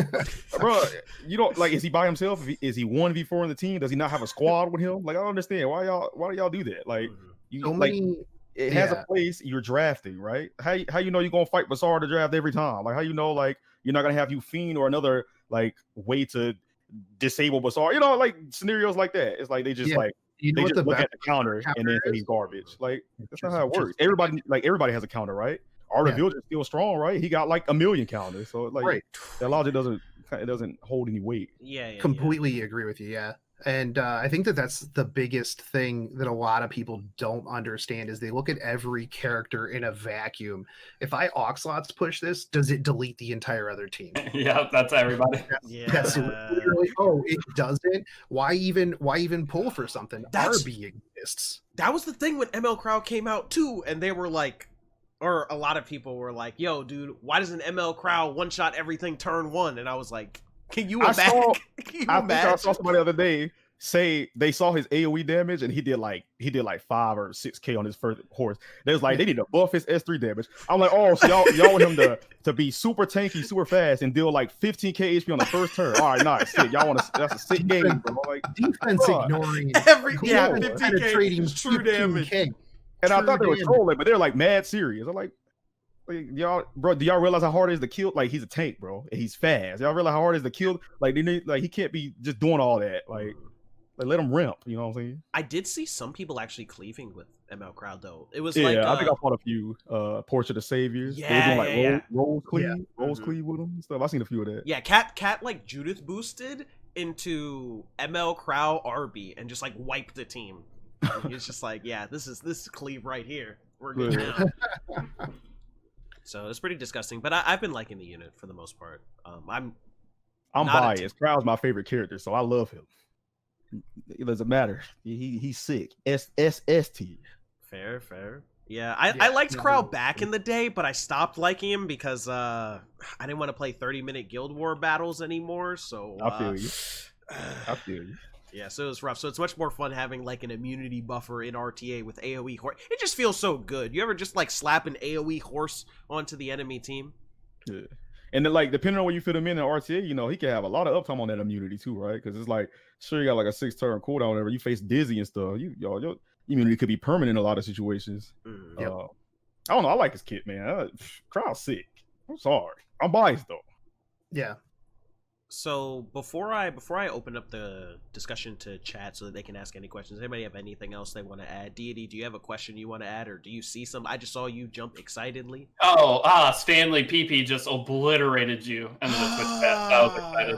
bro, you don't, like, is he by himself? Is he 1v4 in the team? Does he not have a squad with him? Like, I don't understand. Why do y'all do that? Like, you so like many, it has a place you're drafting, right? How you know you're gonna fight Basar to draft every time? Like, how you know, like, you're not gonna have you Fiend or another like way to disable Basar? You know, like scenarios like that. It's like they just like you know, they just look at the counter and then say he's garbage. Like, that's not how it works. Everybody has a counter, right? Art of Vilge is still strong, right? He got like 1 million counters, so like that logic doesn't hold any weight. Completely agree with you. Yeah, and I think that's the biggest thing that a lot of people don't understand is they look at every character in a vacuum. If I Oxlots push this, does it delete the entire other team? Yeah, that's everybody. That's literally, oh, it doesn't. Why even pull for something? RB exists. That was the thing when ML Crow came out too, and they were like, or a lot of people were like, yo, dude, why doesn't ML Crow one-shot everything turn 1? And I was like, can you imagine? I saw somebody the other day say they saw his AoE damage and he did like 5 or 6k on his first horse. They was like, they need to buff his S3 damage. I'm like, oh, so y'all want him to be super tanky, super fast, and deal like 15k HP on the first turn. All right, nice. Sick. Y'all want that's a sick game, bro. Like, defense ignoring 15k true damage. And I thought they were trolling, but they're like mad serious. I'm like, y'all, bro, do y'all realize how hard it is to kill? Like, he's a tank, bro, and he's fast. Y'all realize how hard it is to kill? Like, he can't be just doing all that. Like let him ramp. You know what I'm saying? I did see some people actually cleaving with ML Crowd though. It was I think I fought a few. Portrait of Saviors. Yeah, they were doing like Rose cleave with them and stuff. I seen a few of that. Yeah, Cat like Judith boosted, into ML Crow RB and just like wipe the team. And he's just like, yeah, this is cleave right here. We're good now. So it's pretty disgusting, but I've been liking the unit for the most part. I'm biased. Crow's my favorite character, so I love him. It doesn't matter. He's sick. SST. Fair. Yeah, I liked Crow back in the day, but I stopped liking him because I didn't want to play 30-minute Guild War battles anymore. So I feel you. I feel you. Yeah, so it was rough. So it's much more fun having like an immunity buffer in RTA with AoE horse. It just feels so good. You ever just like slap an AoE horse onto the enemy team? Yeah. And then, like, depending on where you fit him in RTA, you know, he can have a lot of uptime on that immunity too, right? Because it's like, sure, you got like a 6-turn cooldown whenever you face Dizzy and stuff. Your immunity could be permanent in a lot of situations. Yep. I don't know. I like his kit, man. Crowd's sick. I'm sorry. I'm biased though. Yeah. So before I open up the discussion to chat so that they can ask any questions, anybody have anything else they want to add? Deity, do you have a question you want to add, or do you see some? I just saw you jump excitedly. Stanley PP just obliterated you in the Twitch chat. I was excited.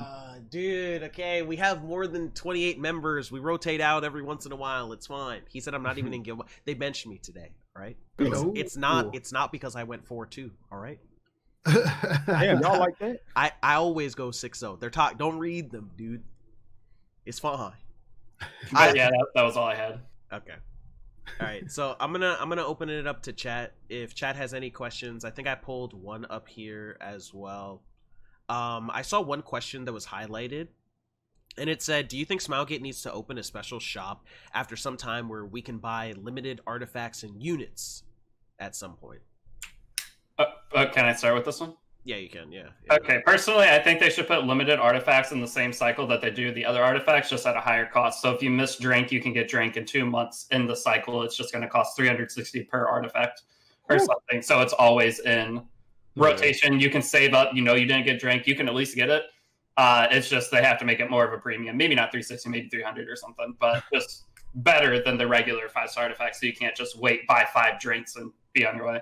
Dude, okay, we have more than 28 members. We rotate out every once in a while. It's fine. He said I'm not even in guild. They benched me today, right? It's not because I went 4-2, all right? Damn, y'all like that? I always go 6-0. They're talk. Don't read them, dude. It's fine. Yeah, that was all I had. Okay. All right. So I'm gonna open it up to chat. If chat has any questions, I think I pulled one up here as well. I saw one question that was highlighted, and it said, "Do you think Smilegate needs to open a special shop after some time where we can buy limited artifacts and units at some point?" Can I start with this one? Yeah, you can. Yeah. Okay. Personally, I think they should put limited artifacts in the same cycle that they do the other artifacts, just at a higher cost. So if you miss drink, you can get drink in 2 months in the cycle. It's just going to cost 360 per artifact or something. So it's always in rotation. You can save up. You know, you didn't get drink. You can at least get it. It's just they have to make it more of a premium. Maybe not 360, maybe 300 or something, but just better than the regular 5-star artifacts. So you can't just buy 5 drinks and be on your way.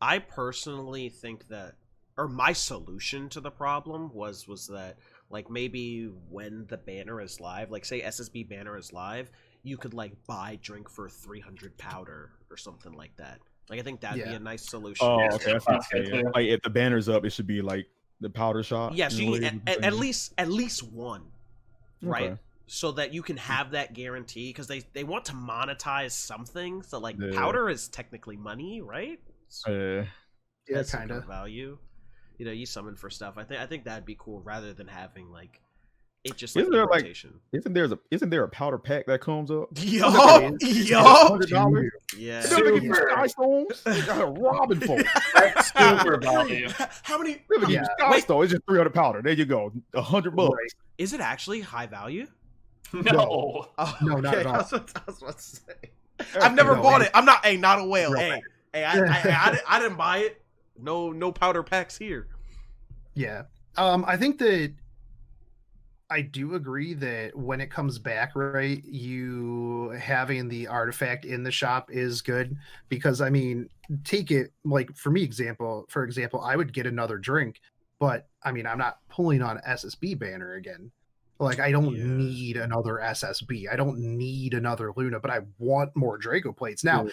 I personally think that, or my solution to the problem was that, like, maybe when the banner is live, like say SSB banner is live, you could like buy drink for 300 powder or something like that. Like, I think that'd be a nice solution. Oh, okay. Like, if the banner's up, it should be like the powder shop. Yeah, so at least one, right? Okay. So that you can have that guarantee, because they want to monetize something. So like powder is technically money, right? So yeah, kind of value. You know, you summon for stuff. I think that'd be cool rather than having like it just like isn't there a powder pack that comes up? Yup. $100. Yeah. Sky stones. They got a Robin folk. That's super value. How many? Sky stone. It's just 300 powder. There you go. $100. Right. Is it actually high value? No. Oh, no, not at all. I was about to say. I've never bought it. I'm not. Hey, not a whale. Right. Hey, I didn't buy it. No powder packs here. Yeah. I think that I do agree that when it comes back, right, you having the artifact in the shop is good, because I mean, take it like for example, I would get another drink, but I mean, I'm not pulling on SSB banner again. Like, I don't need another SSB. I don't need another Luna, but I want more Draco plates. Now,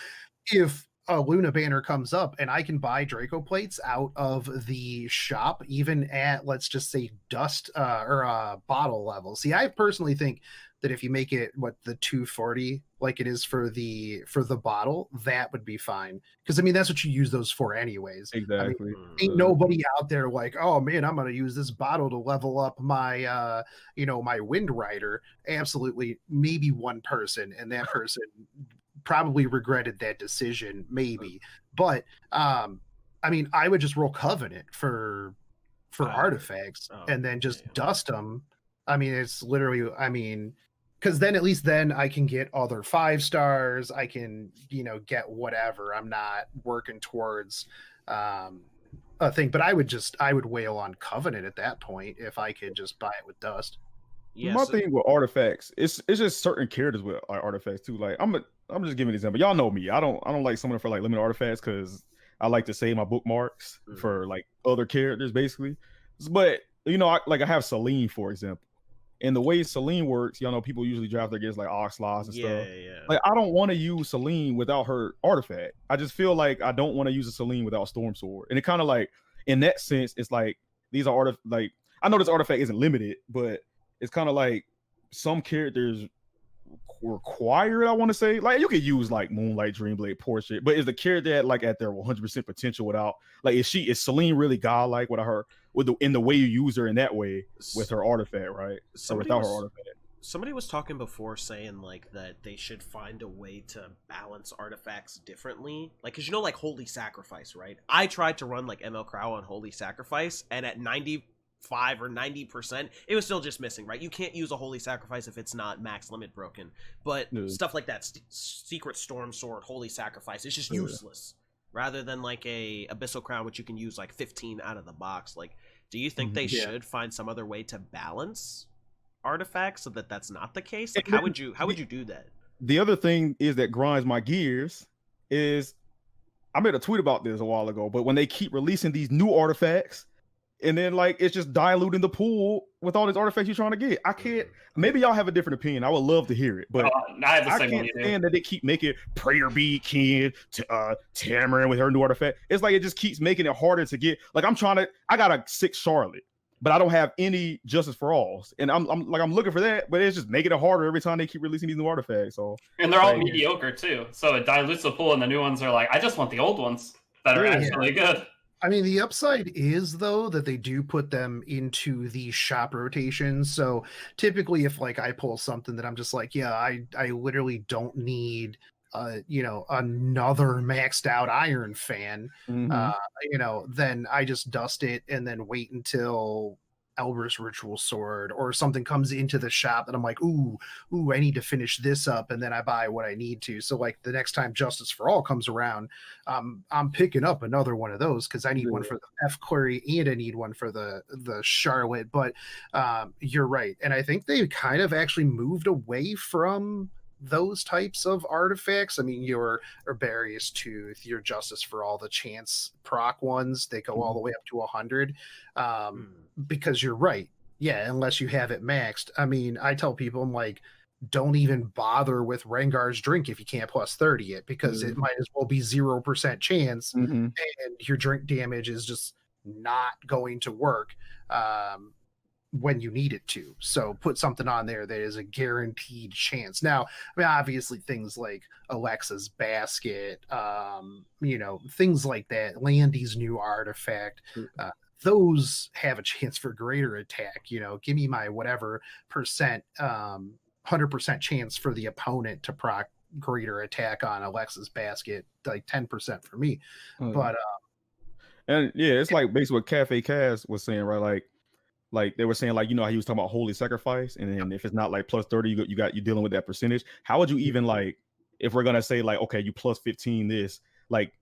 if a Luna banner comes up and I can buy Draco plates out of the shop, even at, let's just say, dust or bottle level. See, I personally think that if you make it the 240 like it is for the bottle, that would be fine, because I mean that's what you use those for anyways. Exactly. I mean, ain't nobody out there like, oh man, I'm gonna use this bottle to level up my my Wind Rider. Absolutely, maybe one person, and that person probably regretted that decision, maybe. But I mean, I would just roll Covenant for artifacts and then just dust them. I mean, it's literally, I mean, because then at least then I can get other 5 stars. I can, get whatever. I'm not working towards a thing. But I would wail on Covenant at that point if I could just buy it with dust. Yeah, my thing with artifacts, it's just certain characters with artifacts too. Like I'm just giving an example. Y'all know me. I don't like summoning for like limited artifacts because I like to save my bookmarks for like other characters basically. But I have Celine, for example. And the way Celine works, y'all know people usually draft their against like Oxlots and stuff. Yeah. Like, I don't want to use Celine without her artifact. I just feel like I don't want to use a Celine without Storm Sword. And it kind of like, in that sense, it's like these are like, I know this artifact isn't limited, but it's kind of like some characters require it, I want to say. Like, you could use like Moonlight, Dreamblade, Portia, but is the character at their 100% potential without, like, is Celine really godlike without her, in the way you use her in that way with her artifact, right? Or without her artifact. Somebody was talking before saying like that they should find a way to balance artifacts differently. Like, cause like Holy Sacrifice, right? I tried to run like ML Crow on Holy Sacrifice, and at 95 or 90%, it was still just missing, right? You can't use a Holy Sacrifice if it's not max limit broken. But stuff like that, Secret Storm Sword, Holy Sacrifice, it's just useless. Rather than like a Abyssal Crown, which you can use like 15 out of the box. Like, do you think they should find some other way to balance artifacts so that that's not the case? Like, how would you do that? The other thing is that grinds my gears is, I made a tweet about this a while ago, but when they keep releasing these new artifacts, and then like it's just diluting the pool with all these artifacts you're trying to get. I can't. Maybe y'all have a different opinion. I would love to hear it, but I can't stand that they keep making Prayer Bead King to Tamarin with her new artifact. It's like it just keeps making it harder to get. Like, I got a 6 Charlotte, but I don't have any Justice for Alls, and I'm looking for that, but it's just making it harder every time they keep releasing these new artifacts. So, and they're all mediocre too, so it dilutes the pool, and the new ones are like, I just want the old ones that are actually good. I mean, the upside is, though, that they do put them into the shop rotations. So typically, if like I pull something that I'm just like, yeah, I literally don't need another maxed out Iron Fan, then I just dust it and then wait until Elber's Ritual Sword or something comes into the shop and I'm like, ooh, I need to finish this up, and then I buy what I need to. So like the next time Justice for All comes around, I'm picking up another one of those because I need one for the F query and I need one for the Charlotte. But you're right, and I think they kind of actually moved away from those types of artifacts. I mean, your Herbarius Tooth, your Justice for All, the chance proc ones, they go all the way up to 100. Because you're right. Yeah, unless you have it maxed. I mean, I tell people, I'm like, don't even bother with Rengar's Drink if you can't plus 30 it, because it might as well be 0% chance, and your drink damage is just not going to work when you need it to. So put something on there that is a guaranteed chance. Now, I mean, obviously things like Alexa's Basket, things like that, Landy's new artifact, those have a chance for greater attack. Give me my whatever percent, 100% chance for the opponent to proc greater attack on Alexa's Basket, like 10% for me. But and yeah, it's like basically what Cafe Kaz was saying, right? Like they were saying, like, how he was talking about Holy Sacrifice, and then if it's not like plus 30, you're dealing with that percentage. How would you even, like, if we're gonna say like, okay, you plus 15 this, like,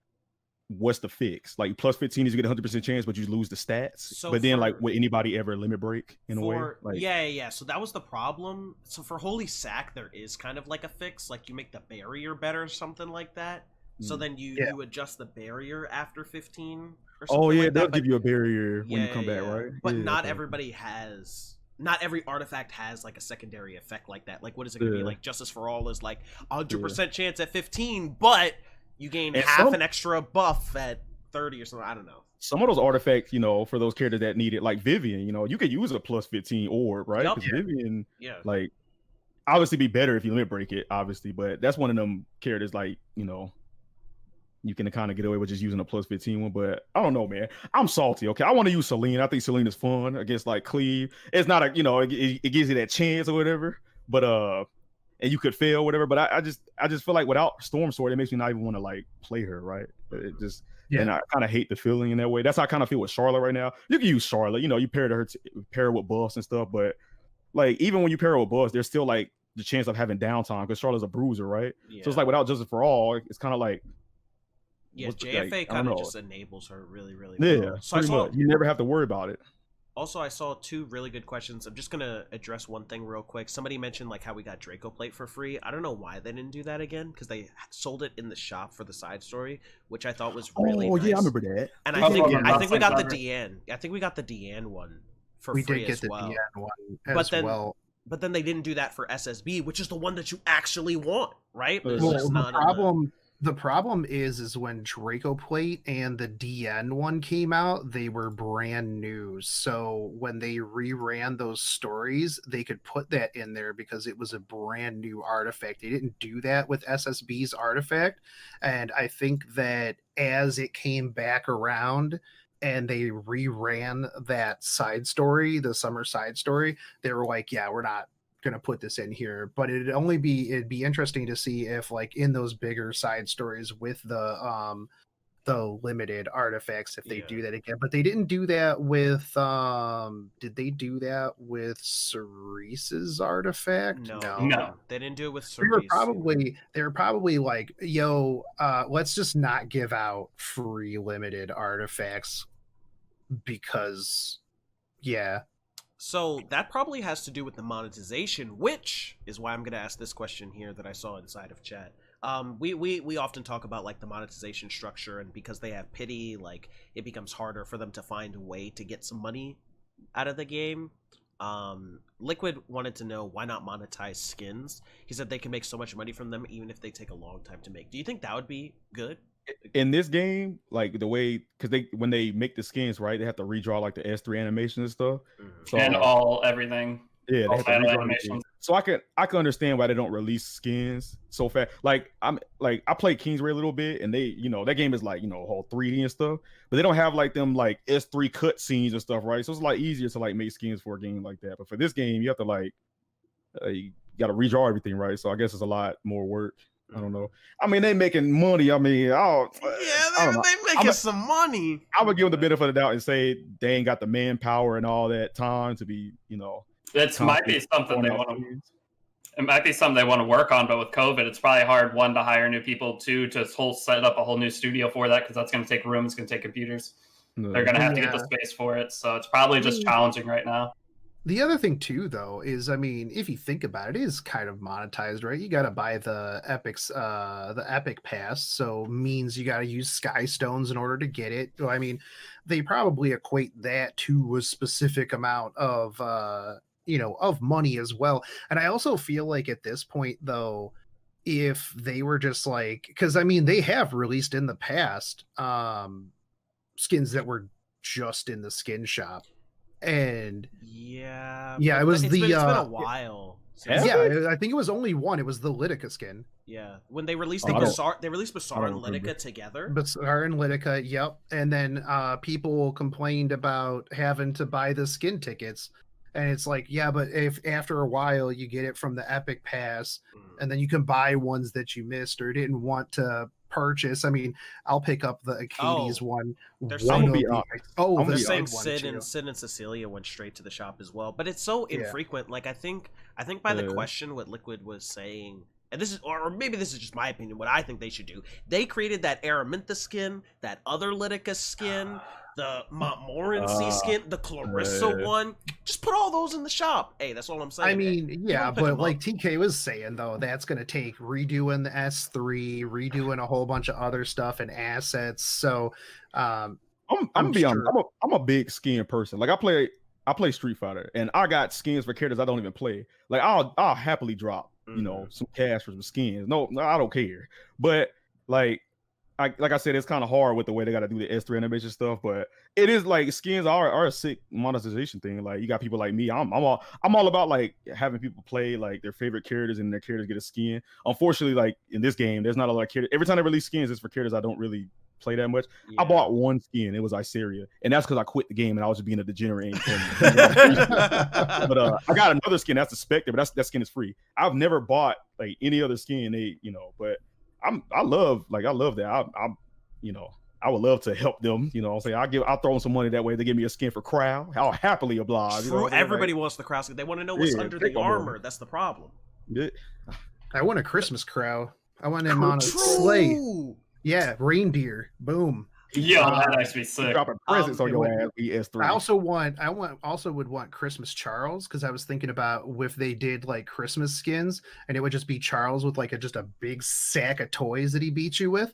what's the fix? Like, plus 15 is you get 100% chance, but you lose the stats. So but then, like, would anybody ever limit break in a way? Like, yeah. So that was the problem. So for Holy Sac, there is kind of like a fix. Like, you make the barrier better or something like that. So then you adjust the barrier after 15 or something. Oh yeah, like they'll give you a barrier when you come back, right? But not everybody has. Not every artifact has like a secondary effect like that. Like, what is it going to be? Like, Justice for All is like 100% chance at 15, but you gain half an extra buff at 30 or something. I don't know. Some of those artifacts, for those characters that need it, like Vivian, you could use a plus 15 orb, right? Because Vivian, like, obviously be better if you limit break it, obviously, but that's one of them characters, like, you can kind of get away with just using a plus 15 one, but I don't know, man. I'm salty, okay? I want to use Celine. I think Celine is fun against, like, Cleve. It's not it gives you that chance or whatever, but and you could fail, whatever. But I just feel like without Storm Sword, it makes me not even want to like play her, right? It just and I kind of hate the feeling in that way. That's how I kind of feel with Charlotte right now. You can use Charlotte, you pair her with buffs and stuff, but like even when you pair her with buffs, there's still like the chance of having downtime because Charlotte's a bruiser, right? Yeah. So it's like without Justice for All, it's kind of like JFA kind of just enables her really, really well. Yeah, so much. You never have to worry about it. Also, I saw 2 really good questions. I'm just going to address one thing real quick. Somebody mentioned like how we got Draco Plate for free. I don't know why they didn't do that again, because they sold it in the shop for the side story, which I thought was really nice. Yeah, I remember that. And I think we got the Deanne. I think we got the Deanne one for We free did get as the well. DN one But as then- well. But then they didn't do that for SSB, which is the one that you actually want, right? It's Well, just the not in problem is when Draco Plate and the DN one came out, they were brand new. So when they reran those stories, they could put that in there because it was a brand new artifact. They didn't do that with SSB's artifact. And I think that as it came back around and they reran that side story, the summer side story, they were like, yeah, we're not gonna put this in here. But it'd be interesting to see if, like, in those bigger side stories with the limited artifacts, if they Yeah. do that again. But they didn't do that with did they do that with Cerise's artifact? No. They didn't do it with They were Cerise. probably like, yo, let's just not give out free limited artifacts because yeah. So that probably has to do with the monetization, which is why I'm going to ask this question here that I saw inside of chat. We often talk about like the monetization structure, and because they have pity, like it becomes harder for them to find a way to get some money out of the game. Liquid wanted to know why not monetize skins. He said they can make so much money from them even if they take a long time to make. Do you think that would be good? In this game, like the way, because when they make the skins, right, they have to redraw like the S3 animation and stuff. So And everything. yeah, they all have to final redraw animations. everything. So I can understand why they don't release skins so fast. Like I played Kingsray a little bit, and they, that game is like, all 3D and stuff, but they don't have like them like S3 cut scenes and stuff, right? So it's a lot easier to like make skins for a game like that. But for this game, you have to like you got to redraw everything, right? So I guess it's a lot more work. I don't know. I mean, they making money. I mean, Yeah, I don't know. they making some money. I would give them the benefit of the doubt and say they ain't got the manpower and all that time to be, It might be something they want to. It might be something they want to work on, but with COVID, it's probably hard, one, to hire new people, two, to set up a whole new studio for that, because that's going to take room, it's going to take computers. They're going to have to get the space for it, so it's probably just challenging right now. The other thing too, though, is, I mean, if you think about it, it is kind of monetized, right? You got to buy the Epic Pass, so means you got to use Sky Stones in order to get it. So, I mean, they probably equate that to a specific amount of of money as well. And I also feel like at this point, though, if they were just like, because I mean, they have released in the past skins that were just in the skin shop. And yeah, it was it's been a while. Yeah, I think it was only one. It was the Lidica skin. Yeah, when they released Basar and Lidica together. Basar and Lidica, yep. And then people complained about having to buy the skin tickets, and it's like, yeah, but if after a while you get it from the Epic Pass, and then you can buy ones that you missed or didn't want to purchase. I mean, I'll pick up the Acades one. They're saying Sid and Cecilia went straight to the shop as well, but it's so infrequent. Like I think by the question what Liquid was saying, and this is, or maybe this is just my opinion, what I think they should do. They created that Araminta skin, that other Lidica skin, the Montmorency skin, the Clarissa one. Just put all those in the shop. Hey, that's all I'm saying. I mean, yeah, but like TK was saying, though, that's going to take redoing the S3, redoing a whole bunch of other stuff and assets. So I'm be honest, I'm a big skin person. Like I play Street Fighter, and I got skins for characters I don't even play. Like I'll happily drop, some cash for some skins. No, I don't care. But like I said, it's kind of hard with the way they got to do the S3 animation stuff, but it is like skins are a sick monetization thing. Like you got people like me, I'm all about like having people play like their favorite characters and their characters get a skin. Unfortunately, like in this game, there's not a lot of characters. Every time they release skins, it's for characters I don't really play that much. Yeah. I bought one skin, it was Iceria, and that's because I quit the game and I was just being a degenerate. But I got another skin that's the Spectre, but that skin is free. I've never bought like any other skin, but I love that. I would love to help them. I'll throw them some money that way. They give me a skin for Crow. I'll happily oblige. True. Everybody wants the Crow skin. They want to know what's under the armor. That's the problem. Yeah. I want a Christmas Crow. I want him on a sleigh. Yeah, reindeer. Boom. Yeah, that actually sick. Dropping presents on your ass. ES3. I also would want Christmas Charles, because I was thinking about if they did like Christmas skins, and it would just be Charles with like just a big sack of toys that he beat you with.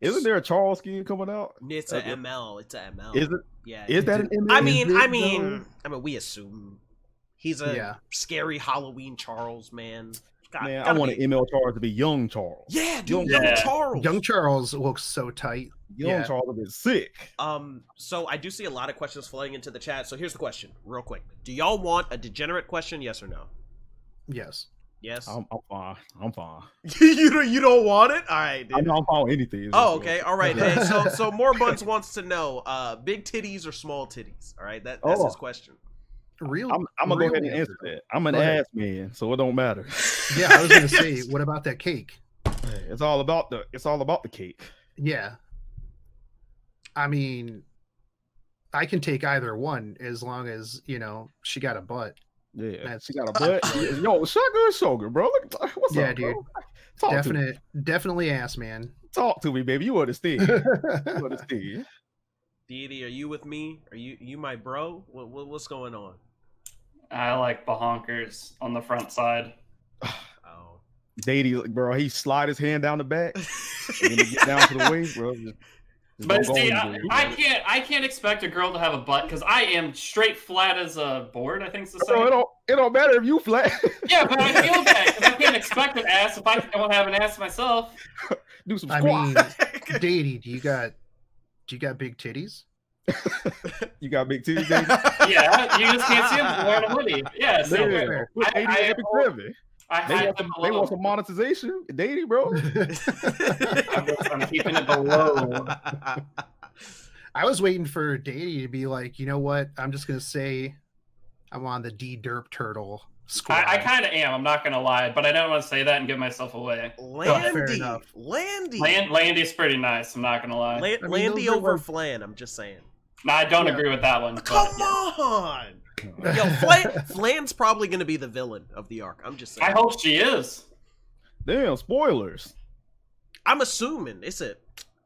Isn't there a Charles skin coming out? It's a ML. It's a ML. Is it? Yeah. Is that an ML? I mean, we assume he's a scary Halloween Charles, man. Man, I want an ML Charles to be young Charles. Yeah, dude, young Charles. Young Charles looks so tight. Young Charles would be sick. So I do see a lot of questions flooding into the chat. So here's the question, real quick. Do y'all want a degenerate question? Yes or no? Yes. Yes. I'm fine. I'm fine. you don't want it? All right, dude. I'm fine with anything. Oh, okay. All right. Hey, so More Buns wants to know, big titties or small titties? All right, that's his question. Real. I'm gonna go ahead and answer that. I'm an ass man, so it don't matter. Yeah, I was gonna say, what about that cake? It's all about the cake. Yeah. I mean, I can take either one as long as she got a butt. Yeah, she got a butt. Yo, Shotgun Shogun, bro. Look, what's up, dude? Bro? Definitely ass man. Talk to me, baby. You understand? You understand? Deity, are you with me? Are you my bro? What's going on? I like bahonkers on the front side. Oh, Deity, bro, he slide his hand down the back and then he get down to the waist, bro. Just but see, I can't expect a girl to have a butt because I am straight flat as a board. I think it's the same. Bro, it don't matter if you flat. Yeah, but I feel bad because I can't expect an ass if I don't have an ass myself. Do some I squats. mean, Deity, do you got big titties? You got big titties, Deity? Yeah, you just can't see them wearing a hoodie. Yeah, so They want some monetization, Deity, bro. I'm keeping it below. I was waiting for Deity to be like, you know what? I'm just gonna say I'm on the D Derp Turtle squad. I kind of am. I'm not gonna lie, but I don't want to say that and give myself away. Landy's pretty nice. I'm not gonna lie. Landy over Flan. I'm just saying. No, I don't agree with that one. Come on. Yo, Flan's probably going to be the villain of the arc. I'm just saying. I hope she is. Damn, spoilers. I'm assuming.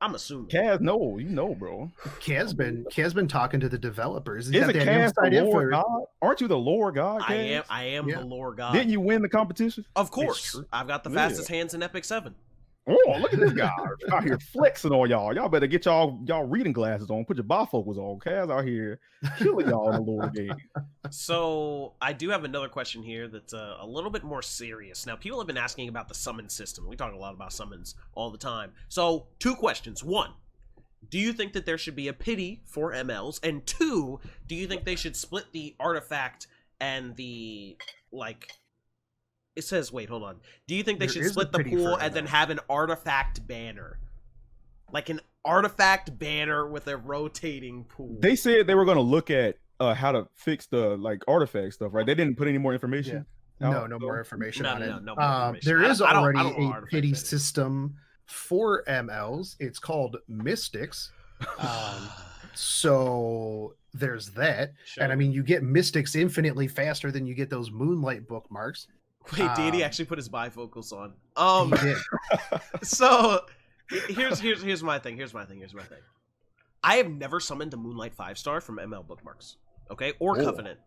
I'm assuming. Kaz, no, bro. Kaz been talking to the developers. Is it Kaz the lore god? Aren't you the lore god, Kaz? I am the lore god. Didn't you win the competition? Of course. I've got the fastest hands in Epic 7. Oh, look at this guy out here flexing on y'all. Y'all better get y'all reading glasses on. Put your bifocals on. Kaz out here killing y'all in the lore game. So I do have another question here that's a little bit more serious. Now, people have been asking about the summon system. We talk a lot about summons all the time. So 2 questions. 1, do you think that there should be a pity for MLs? And 2, do you think they should split the artifact and the, like... It says, wait, hold on. Do you think they should split the pool and then have an artifact banner? Like an artifact banner with a rotating pool. They said they were going to look at how to fix the artifact stuff, right? They didn't put any more information. Yeah. No more information on it. No more information. There is already a pity system for MLs. It's called Mystics. So there's that. Sure. And I mean, you get Mystics infinitely faster than you get those Moonlight bookmarks. Wait, Deity actually put his bifocals on. He did. So here's my thing. I have never summoned a Moonlight 5-star from ML bookmarks. Okay? Or Covenant.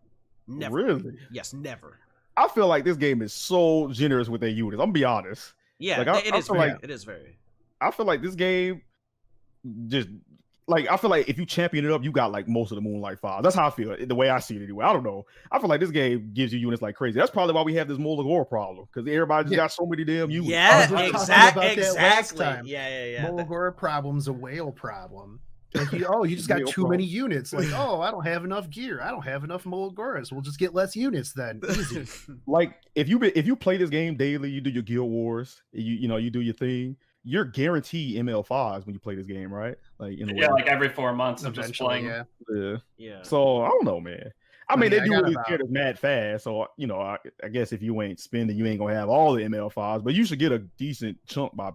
Never. Really? Yes, never. I feel like this game is so generous with their units. I'm gonna be honest. Yeah, it is very. I feel like this game just I feel like if you champion it up, you got like most of the Moonlight 5. That's how I feel. The way I see it anyway. I don't know. I feel like this game gives you units like crazy. That's probably why we have this Molagor problem, because everybody just got so many damn units. Yeah, exactly. Yeah. Molagor problem's a whale problem. Like you just got too many units. Like, I don't have enough gear. I don't have enough Molagoras. We'll just get less units then. Easy. Like if you play this game daily, you do your guild wars, you do your thing. You're guaranteed ML5s when you play this game, right? Like like every 4 months of just playing. Yeah. So I don't know, man. I mean, they do really get us mad fast. So I guess if you ain't spending, you ain't gonna have all the ML5s, but you should get a decent chunk by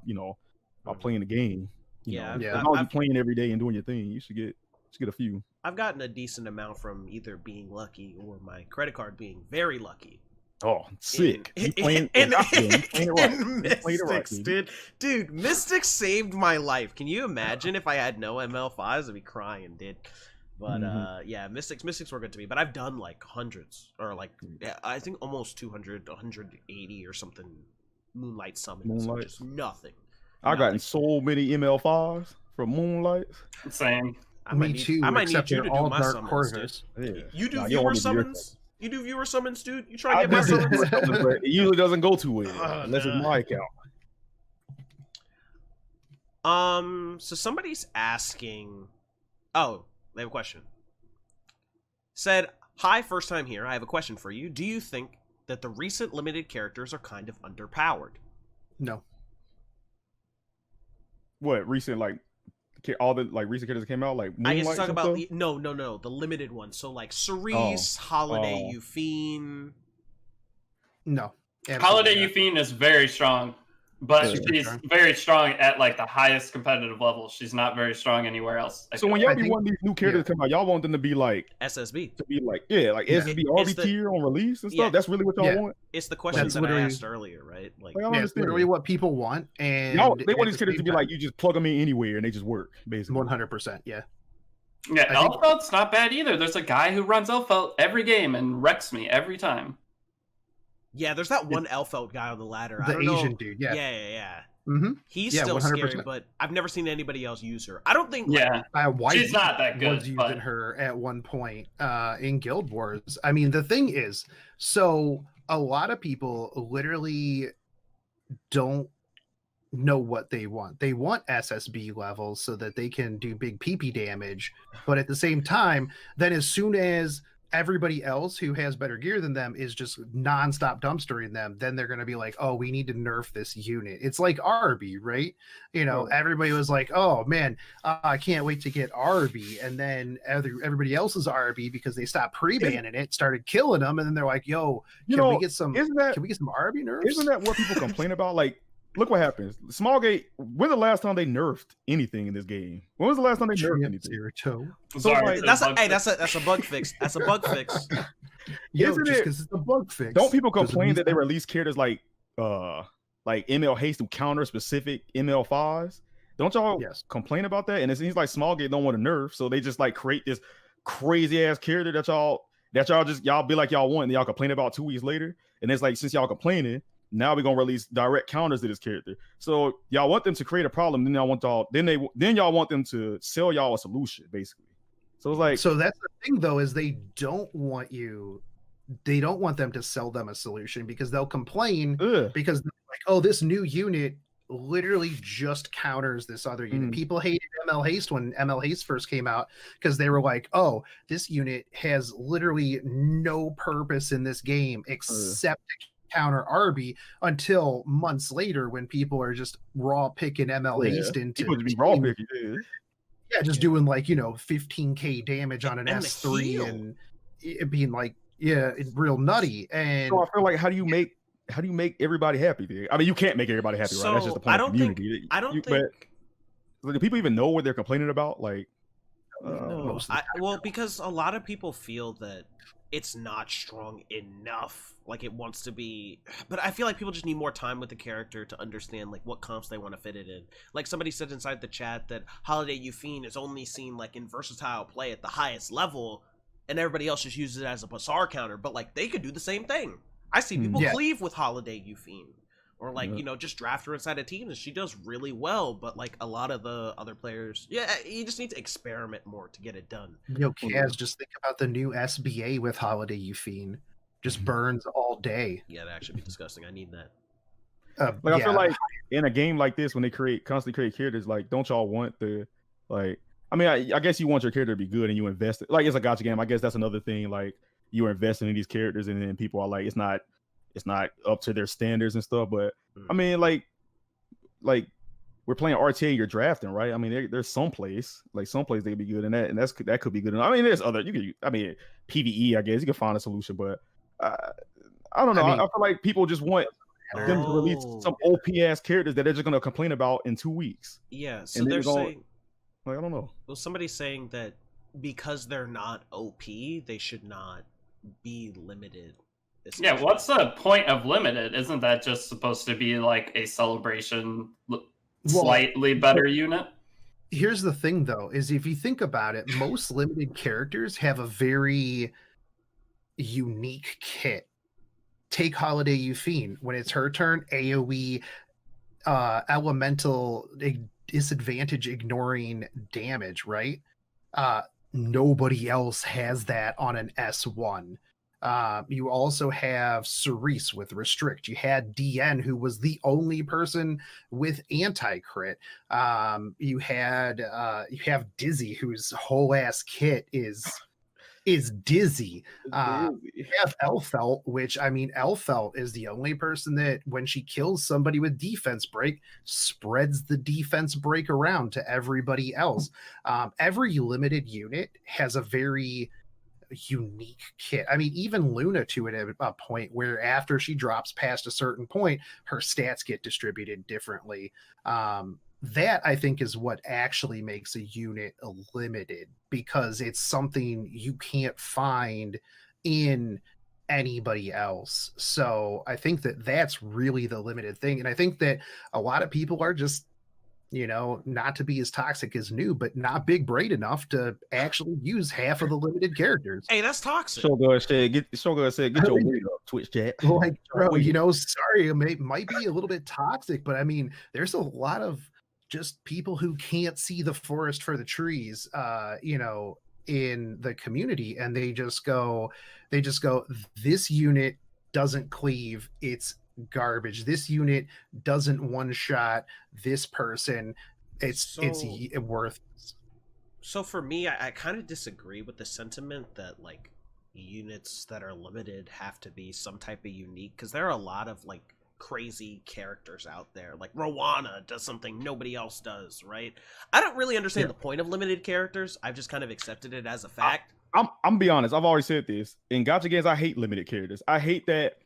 playing the game. As long as you're playing every day and doing your thing, you should get a few. I've gotten a decent amount from either being lucky or my credit card being very lucky. Oh, sick. You playing Mystics, dude. Mystics saved my life. Can you imagine if I had no ML5s? I'd be crying, dude. But Mystics were good to me. But I've done like hundreds, or I think almost 200, 180 or something Moonlight summons. Just nothing. I've gotten so many ML5s from Moonlights. Same. Me too. I might need except you they're to do all my dark summons, dude. Yeah. You do Nah, you don't viewer want me to do your summons? You do viewer summons, dude? You try I to get my do summons? summons, but it usually doesn't go too well unless nah. it's my account. So somebody's asking. Oh, they have a question. Said, "Hi, first time here. I have a question for you. Do you think that the recent limited characters are kind of underpowered?" No. What recent all the recent characters that came out like I guess Moonlights talk and about stuff? no, the limited ones. So like Cerise, Holiday, Euphine. No. Holiday absolutely not. Euphine is very strong, but Yeah. she's very strong at like the highest competitive level. She's not very strong anywhere else. So when y'all be wanting these new characters to come out, y'all want them to be like SSB. SSB RB tier on release and stuff. Yeah. That's really what y'all want. It's the question That's that I literally- asked earlier, right? Like, I don't Yeah, it's understand. literally what people want, and Y'all, they want at these the characters to same be like time, you just plug them in anywhere and they just work basically. 100%. Yeah. Yeah, I think- Elfelt's not bad either. There's a guy who runs Elfelt every game and wrecks me every time. yeah, there's that one Elfelt guy on the ladder. I The don't Asian know. dude. Yeah. Yeah. Mm-hmm. He's Yeah, still 100%. scary, but I've never seen anybody else use her. I don't think. Like, Yeah, Whitey she's not that good, was using but- her at one point in Guild Wars. I mean, the thing is, so a lot of people literally don't know what they want. They want SSB levels so that they can do big PP damage, but at the same time, then as soon as everybody else who has better gear than them is just nonstop dumpstering them, then they're going to be like, oh, we need to nerf this unit. It's like RB, right? You know, everybody was like, oh man, I can't wait to get RB. And then everybody else's RB, because they stopped pre-banning it, started killing them. And then they're like, yo, can we get some RB nerfs? Isn't that what people complain about? Like, look what happens. Smallgate, when's the last time they nerfed anything in this game? When was the last time they nerfed anything? That's a bug fix. That's a bug fix. Isn't it? Because it's a bug fix. Don't people complain that they release characters like ML Haste to counter specific ML5s? Don't y'all complain about that? And it seems like Smallgate don't want to nerf, so they just like create this crazy ass character that y'all be like y'all want, and y'all complain about 2 weeks later. And it's like, since y'all complaining, now we're gonna release direct counters to this character. So y'all want them to create a problem, then y'all want them to sell y'all a solution, basically. So it's like, so that's the thing though, is they don't want them to sell them a solution, because they'll complain because they're like, oh, this new unit literally just counters this other unit. People hated ML Haste when ML Haste first came out, because they were like, oh, this unit has literally no purpose in this game except to counter RB, until months later when people are just raw picking ML Haste into people be raw picking, just doing like 15k damage on an And S3 and it being like real nutty. And so I feel like, how do you make everybody happy there? I mean, you can't make everybody happy, right? That's just the point of the community. But do people even know what they're complaining about? Like, because a lot of people feel that it's not strong enough, like it wants to be, but I feel like people just need more time with the character to understand like what comps they want to fit it in. Like somebody said inside the chat that Holiday Euphine is only seen like in versatile play at the highest level, and everybody else just uses it as a bazaar counter, but like they could do the same thing. I see people cleave with Holiday Euphine, or like just draft her inside of teams and she does really well, but like a lot of the other players, you just need to experiment more to get it done. Kaz, just think about the new SBA with Holiday Euphine. Just burns all day. Yeah, that actually be disgusting. I need that. I feel like in a game like this, when they constantly create characters, like, don't y'all want the, like, I mean, I guess you want your character to be good and you invest it. Like, it's a gacha game. I guess that's another thing. Like, you're investing in these characters and then people are like, it's not up to their standards and stuff. But I mean, like we're playing RTA, you're drafting, right? I mean, there's some place they could be good in that, and that could be good. I mean, there's other PvE, I guess you can find a solution, but I don't know. I feel like people just want them to release some OP ass characters that they're just gonna complain about in 2 weeks. Yeah, so they're saying, like, I don't know. Well, somebody's saying that because they're not OP, they should not be limited. Yeah, what's the point of limited? Isn't that just supposed to be like a celebration, slightly better unit? Here's the thing, though, is if you think about it, most limited characters have a very unique kit. Take Holiday Euphine. When it's her turn, AoE elemental disadvantage ignoring damage, right? Nobody else has that on an S1. You also have Cerise with Restrict. You had DN, who was the only person with anti-crit. You have Dizzy, whose whole ass kit is Dizzy. You have Elfelt, which, I mean, Elfelt is the only person that when she kills somebody with defense break, spreads the defense break around to everybody else. Every limited unit has a very unique kit. I mean, even Luna to it at a point where after she drops past a certain point, her stats get distributed differently. That I think is what actually makes a unit limited, because it's something you can't find in anybody else. So I think that that's really the limited thing. And I think that a lot of people are just, you know, not to be as toxic as New, but not big brain enough to actually use half of the limited characters. Hey, that's toxic. Shotgun said, get your weight up, Twitch chat. Like, bro, you know, sorry, it might be a little bit toxic, but I mean, there's a lot of just people who can't see the forest for the trees, you know, in the community, and they just go, this unit doesn't cleave, it's garbage. This unit doesn't one shot this person. It's worth. So for me, I kind of disagree with the sentiment that like units that are limited have to be some type of unique, because there are a lot of like crazy characters out there. Like Rowana does something nobody else does, right? I don't really understand the point of limited characters. I've just kind of accepted it as a fact. I'm be honest, I've already said this. In gacha games, I hate limited characters. I hate that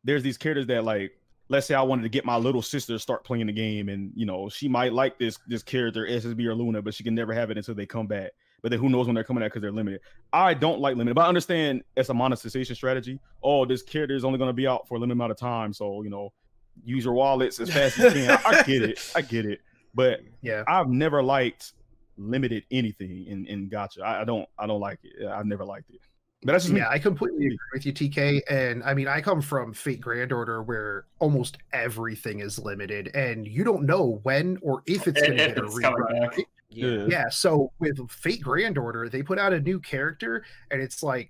there's these characters that, like, let's say I wanted to get my little sister to start playing the game, and you know, she might like this character, SSB or Luna, but she can never have it until they come back. But then who knows when they're coming out, because they're limited. I don't like limited, but I understand it's a monetization strategy. Oh, this character is only going to be out for a limited amount of time, so you know, use your wallets as fast as you can. I get it. But yeah, I've never liked limited anything in gacha. I don't like it. I've never liked it. But that's just me. I completely agree with you, TK. And I mean, I come from Fate Grand Order, where almost everything is limited, and you don't know when or if it's going to get a rerun. Right? Yeah. So with Fate Grand Order, they put out a new character, and it's like,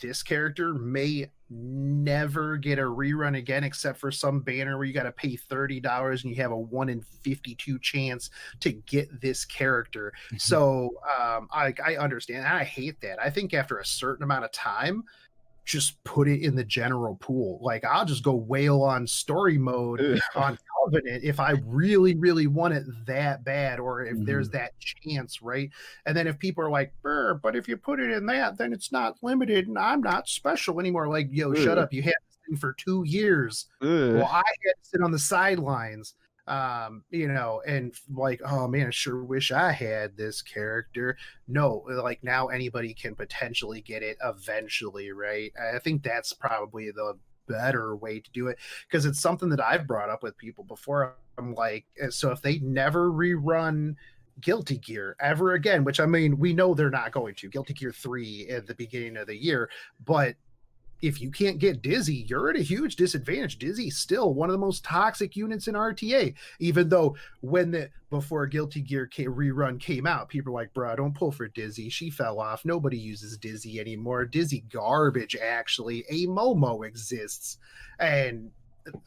this character may never get a rerun again, except for some banner where you got to pay $30 and you have a 1 in 52 chance to get this character. So I understand. I hate that. I think after a certain amount of time, just put it in the general pool. Like, I'll just go whale on story mode on Covenant if I really, really want it that bad, or if there's that chance, right? And then if people are like, but if you put it in that, then it's not limited and I'm not special anymore. Like, yo, shut up. You had this thing for 2 years. Well, I had to sit on the sidelines. You know, and like, oh man, I sure wish I had this character. No, like, now anybody can potentially get it eventually, right? I think that's probably the better way to do it, because it's something that I've brought up with people before. I'm like, so if they never rerun Guilty Gear ever again, which I mean, we know they're not going to, Guilty Gear 3 at the beginning of the year, but if you can't get Dizzy, you're at a huge disadvantage. Dizzy's still one of the most toxic units in RTA, even though before Guilty Gear rerun came out, people were like, bro, don't pull for Dizzy. She fell off. Nobody uses Dizzy anymore. Dizzy garbage, actually. A Momo exists. And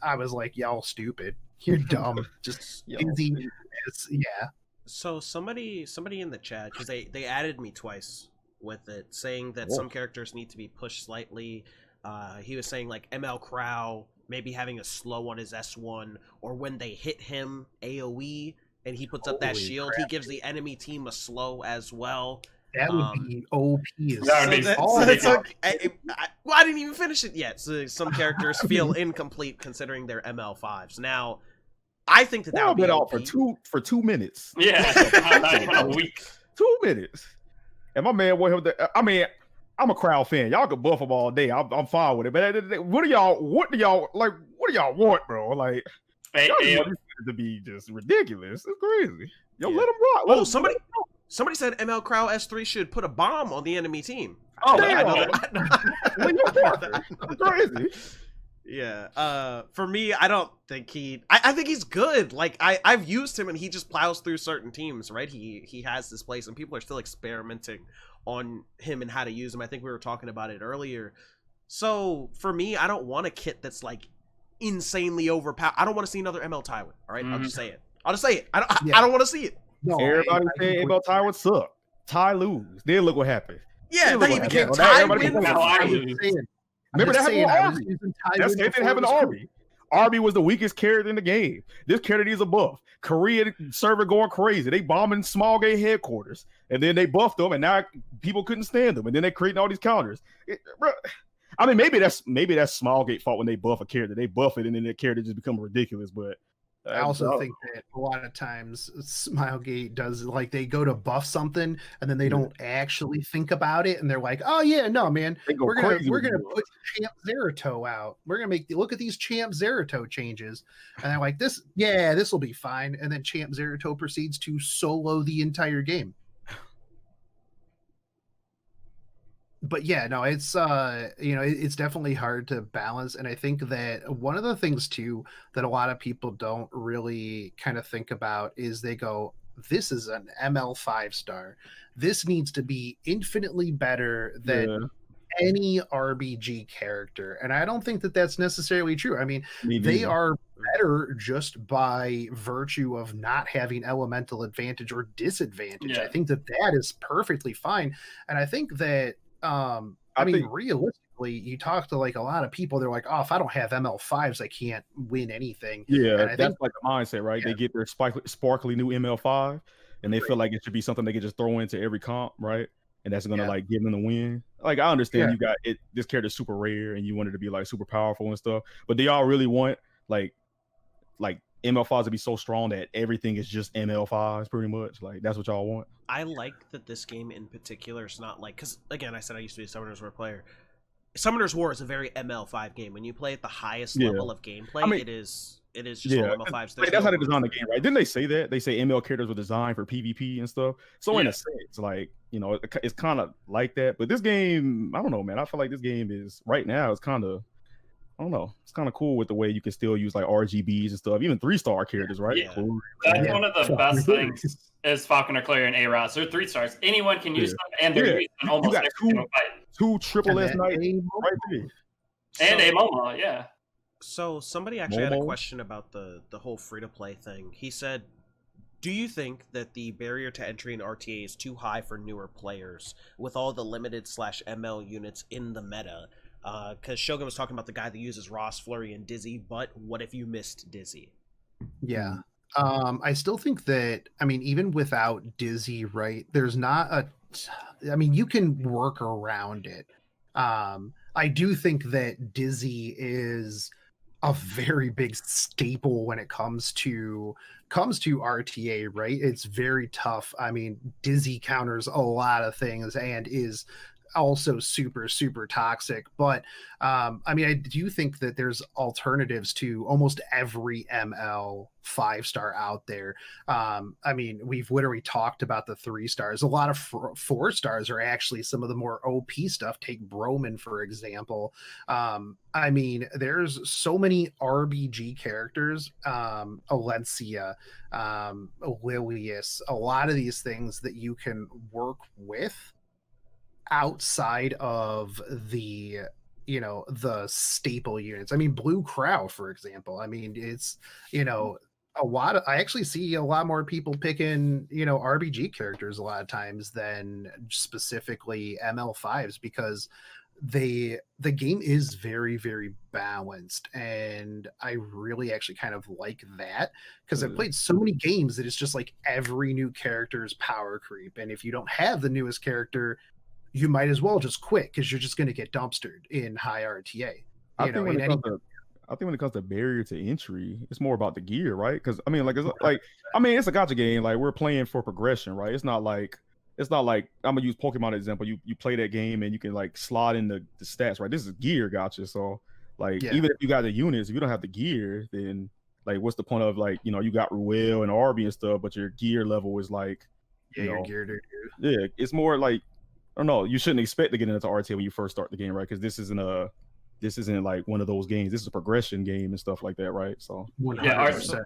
I was like, y'all stupid. You're dumb. Just Dizzy. Yeah. So somebody in the chat, because they added me twice with it, saying that some characters need to be pushed slightly. He was saying like ML Crow maybe having a slow on his S1, or when they hit him AoE and he puts up that shield, he gives the enemy team a slow as well. That would be OP. Well, I didn't even finish it yet. So some characters feel incomplete considering they're ML5s. Now, I think that would be out for 2 minutes. Yeah, not even a week. 2 minutes. And my man, I mean, I'm a Crowd fan. Y'all can buff them all day. I'm fine with it. But what do y'all want, bro? Like, y'all want this to be just ridiculous. It's crazy. Yo, let them rock. Somebody said ML Crow S3 should put a bomb on the enemy team. Oh, damn. That's crazy. Yeah. For me, I don't think I think he's good. Like I've used him and he just plows through certain teams, right? He has this place and people are still experimenting on him and how to use him. I think we were talking about it earlier. So for me, I don't want a kit that's like insanely overpowered. I don't want to see another ML Tywin. All right, I'll just say it. I don't want to see it. No, Everybody said ML Ty would suck. Ty lose. Then look what happened. Yeah, then he became Tywin. Tywin. Remember that happened with Arby. That's the same thing happened to Arby. Arby was the weakest character in the game. This character needs a buff. Korean server going crazy. They bombing small gate headquarters, and then they buffed them, and now people couldn't stand them, and then they creating all these counters. I mean, maybe that's small gate fault when they buff a character. They buff it, and then the character just becomes ridiculous. But I also think that a lot of times Smilegate does, like, they go to buff something and then they don't actually think about it, and they're like, "Oh yeah, no man, we're gonna put Champ Zerato out. We're gonna look at these Champ Zerato changes," and they're like, "This will be fine." And then Champ Zerato proceeds to solo the entire game. But yeah, no, it's it's definitely hard to balance, and I think that one of the things too that a lot of people don't really kind of think about is they go, "This is an ML 5-star. This needs to be infinitely better than any RBG character," and I don't think that that's necessarily true. I mean, they are better just by virtue of not having elemental advantage or disadvantage. I think that is perfectly fine, and I think that. I mean, realistically, you talk to like a lot of people, they're like, "Oh, if I don't have ML5s, I can't win anything." Yeah, that's like the mindset, right? Yeah. They get their sparkly new ML5, and they feel like it should be something they can just throw into every comp, right? And that's gonna like give them the win. Like, I understand you got it. This character's super rare, and you want it to be like super powerful and stuff. But do y'all really want like ML5s to be so strong that everything is just ML5s pretty much? Like, that's what y'all want? I like that this game in particular is not like, because again, I said I used to be a Summoner's War player. Summoner's War is a very ML5 game. When you play at the highest level of gameplay, I mean, it is just all ML5s. Like, that's how they design the game, right? Didn't they say that? They say ML characters were designed for PvP and stuff. So in a sense, like, it's kind of like that. But this game, I don't know, man. I feel like this game is, right now, it's kind of, I don't know. It's kind of cool with the way you can still use like RGBs and stuff, even 3-star characters, right? Yeah. Cool. That's one of the best things is Falconer, Clarion, and A-Rods. They're 3-stars. Anyone can use them, and they're used in almost every single fight. Two triple S knights right there. And a Momo, yeah. So somebody actually had a question about the whole free-to-play thing. He said, do you think that the barrier to entry in RTA is too high for newer players with all the limited/ML units in the meta? Because Shogun was talking about the guy that uses Ross, Flurry, and Dizzy, but what if you missed Dizzy? Yeah. I still think that, I mean, even without Dizzy, right, there's not you can work around it. I do think that Dizzy is a very big staple when it comes to RTA, right? It's very tough. I mean, Dizzy counters a lot of things and is also super, super toxic. But I mean, I do think that there's alternatives to almost every ML 5-star out there. I mean, we've literally talked about the 3-stars. A lot of 4-stars are actually some of the more OP stuff. Take Broman, for example. I mean, there's so many RBG characters, Alencia, Lilius, a lot of these things that you can work with outside of the the staple units. I mean, Blue Crow, for example. I mean, it's I actually see a lot more people picking RBG characters a lot of times than specifically ML5s, because the game is very, very balanced, and I really actually kind of like that, because I've played so many games that it's just like every new character's power creep, and if you don't have the newest character, you might as well just quit, because you're just going to get dumpstered in high RTA. I think when it comes to barrier to entry, it's more about the gear, right? Because I mean, it's a gacha game. Like, we're playing for progression, right? It's not like I'm gonna use Pokemon example. You play that game and you can like slot in the stats, right? This is gear gacha, so like even if you got the units, if you don't have the gear, then like what's the point of like you got Ruel and Arby and stuff, but your gear level is like your gear, it's more like, I don't know, you shouldn't expect to get into RTA when you first start the game, right? Because this isn't this isn't like one of those games. This is a progression game and stuff like that, right? So 100%.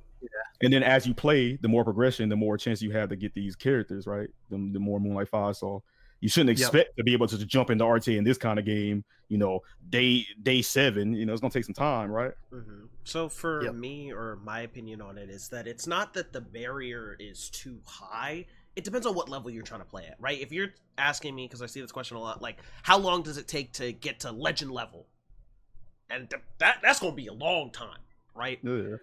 and then as you play, the more progression, the more chance you have to get these characters, right? The more Moonlight 5. So you shouldn't expect to be able to jump into RTA in this kind of game, you know, day 7. You know, it's gonna take some time, right? Mm-hmm. So for me, or my opinion on it, is that it's not that the barrier is too high. It depends on what level you're trying to play at, right? If you're asking me, because I see this question a lot, like, how long does it take to get to legend level? And that's going to be a long time, right? Yeah.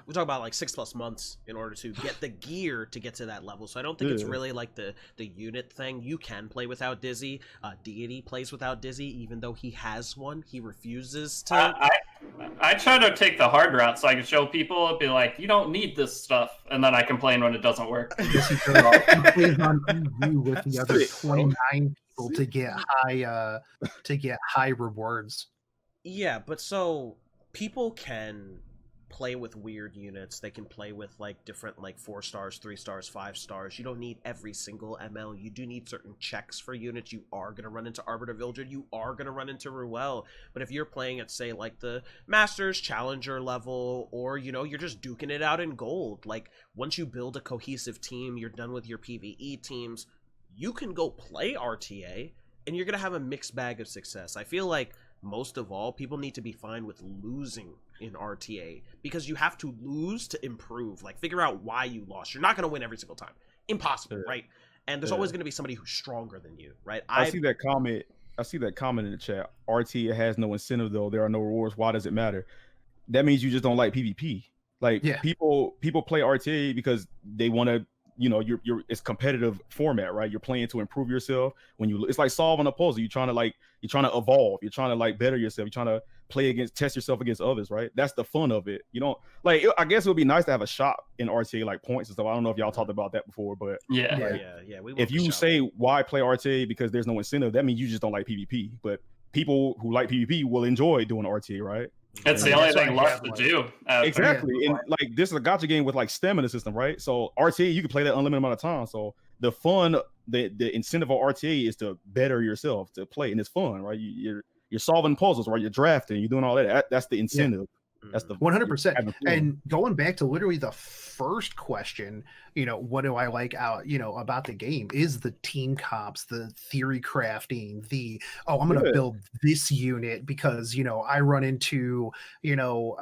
We talk about like 6+ months in order to get the gear to get to that level. So I don't think it's really like the unit thing. You can play without Dizzy. Deity plays without Dizzy, even though he has one. He refuses to. I try to take the hard route so I can show people, be like, you don't need this stuff, and then I complain when it doesn't work. He plays on EU with the other 29 people to get high rewards. Yeah, but so people can play with weird units. They can play with like different like 4 stars, 3 stars, 5 stars. You don't need every single ML. You do need certain checks for units. You are going to run into Arbiter Vildred. You are going to run into Ruel. But if you're playing at, say, like the Masters Challenger level, or, you know, you're just duking it out in gold, like once you build a cohesive team, you're done with your PvE teams, you can go play RTA and you're going to have a mixed bag of success. I feel like most of all, people need to be fine with losing in RTA, because you have to lose to improve. Like, figure out why you lost. You're not going to win every single time. Impossible, right? And there's always going to be somebody who's stronger than you, right? I see that comment. I see that comment in the chat. RTA has no incentive, though. There are no rewards. Why does it matter? That means you just don't like PvP. Like, people play RTA because they want to, you know, it's competitive format, right? You're playing to improve yourself. It's like solving a puzzle. You're trying to evolve. You're trying to like better yourself. You're trying to test yourself against others, right? That's the fun of it. You know, like, I guess it would be nice to have a shop in RTA, like points and stuff. I don't know if y'all talked about that before, but yeah. If you say why play RTA because there's no incentive, that means you just don't like PvP. But people who like PvP will enjoy doing RTA, right? It's the only thing left to do. Exactly. And like, this is a gacha game with like stamina system, right? So RTA, you can play that unlimited amount of time. So the fun, the incentive of RTA is to better yourself, to play, and it's fun, right? You're solving puzzles, right? You're drafting, you're doing all that. That's the incentive. That's the 100%. And going back to literally the first question, you know, what do I like about the game is the team comps, the theory crafting, I'm going to build this unit because, you know, I run into, you know,